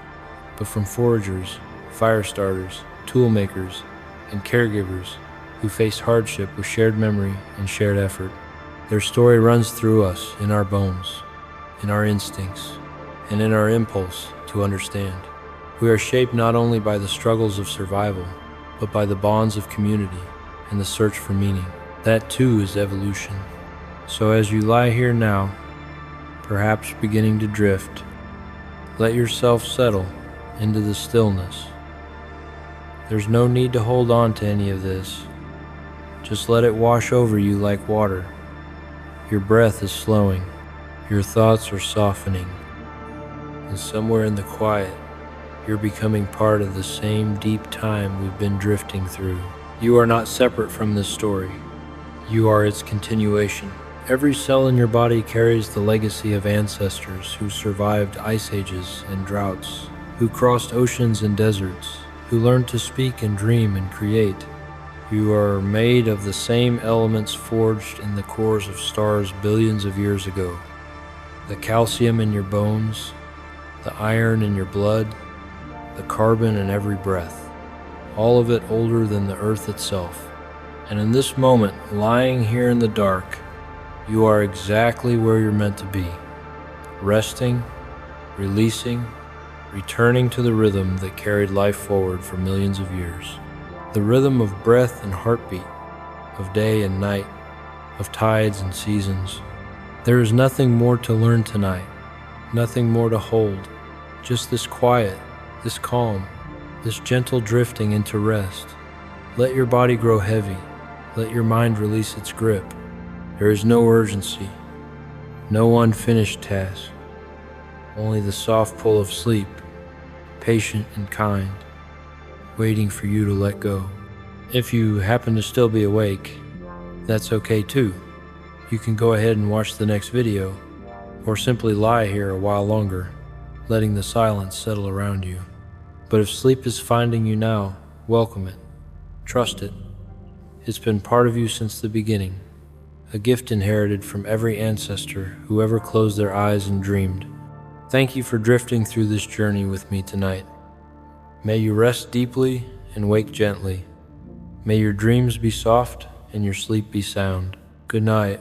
but from foragers, fire starters, tool makers, and caregivers who faced hardship with shared memory and shared effort. Their story runs through us, in our bones, in our instincts, and in our impulse to understand. We are shaped not only by the struggles of survival, but by the bonds of community and the search for meaning. That too is evolution. So as you lie here now, perhaps beginning to drift, let yourself settle into the stillness. There's no need to hold on to any of this. Just let it wash over you like water. Your breath is slowing, your thoughts are softening, and somewhere in the quiet, you're becoming part of the same deep time we've been drifting through. You are not separate from this story. You are its continuation. Every cell in your body carries the legacy of ancestors who survived ice ages and droughts, who crossed oceans and deserts, who learned to speak and dream and create. You are made of the same elements forged in the cores of stars billions of years ago. The calcium in your bones, the iron in your blood, the carbon in every breath, all of it older than the earth itself. And in this moment, lying here in the dark, you are exactly where you're meant to be, resting, releasing, returning to the rhythm that carried life forward for millions of years. The rhythm of breath and heartbeat, of day and night, of tides and seasons. There is nothing more to learn tonight, nothing more to hold, just this quiet, this calm, this gentle drifting into rest. Let your body grow heavy, let your mind release its grip. There is no urgency, no unfinished task, only the soft pull of sleep, patient and kind, waiting for you to let go. If you happen to still be awake, that's okay too. You can go ahead and watch the next video, or simply lie here a while longer, letting the silence settle around you. But if sleep is finding you now, welcome it. Trust it. It's been part of you since the beginning, a gift inherited from every ancestor who ever closed their eyes and dreamed. Thank you for drifting through this journey with me tonight. May you rest deeply and wake gently. May your dreams be soft and your sleep be sound. Good night.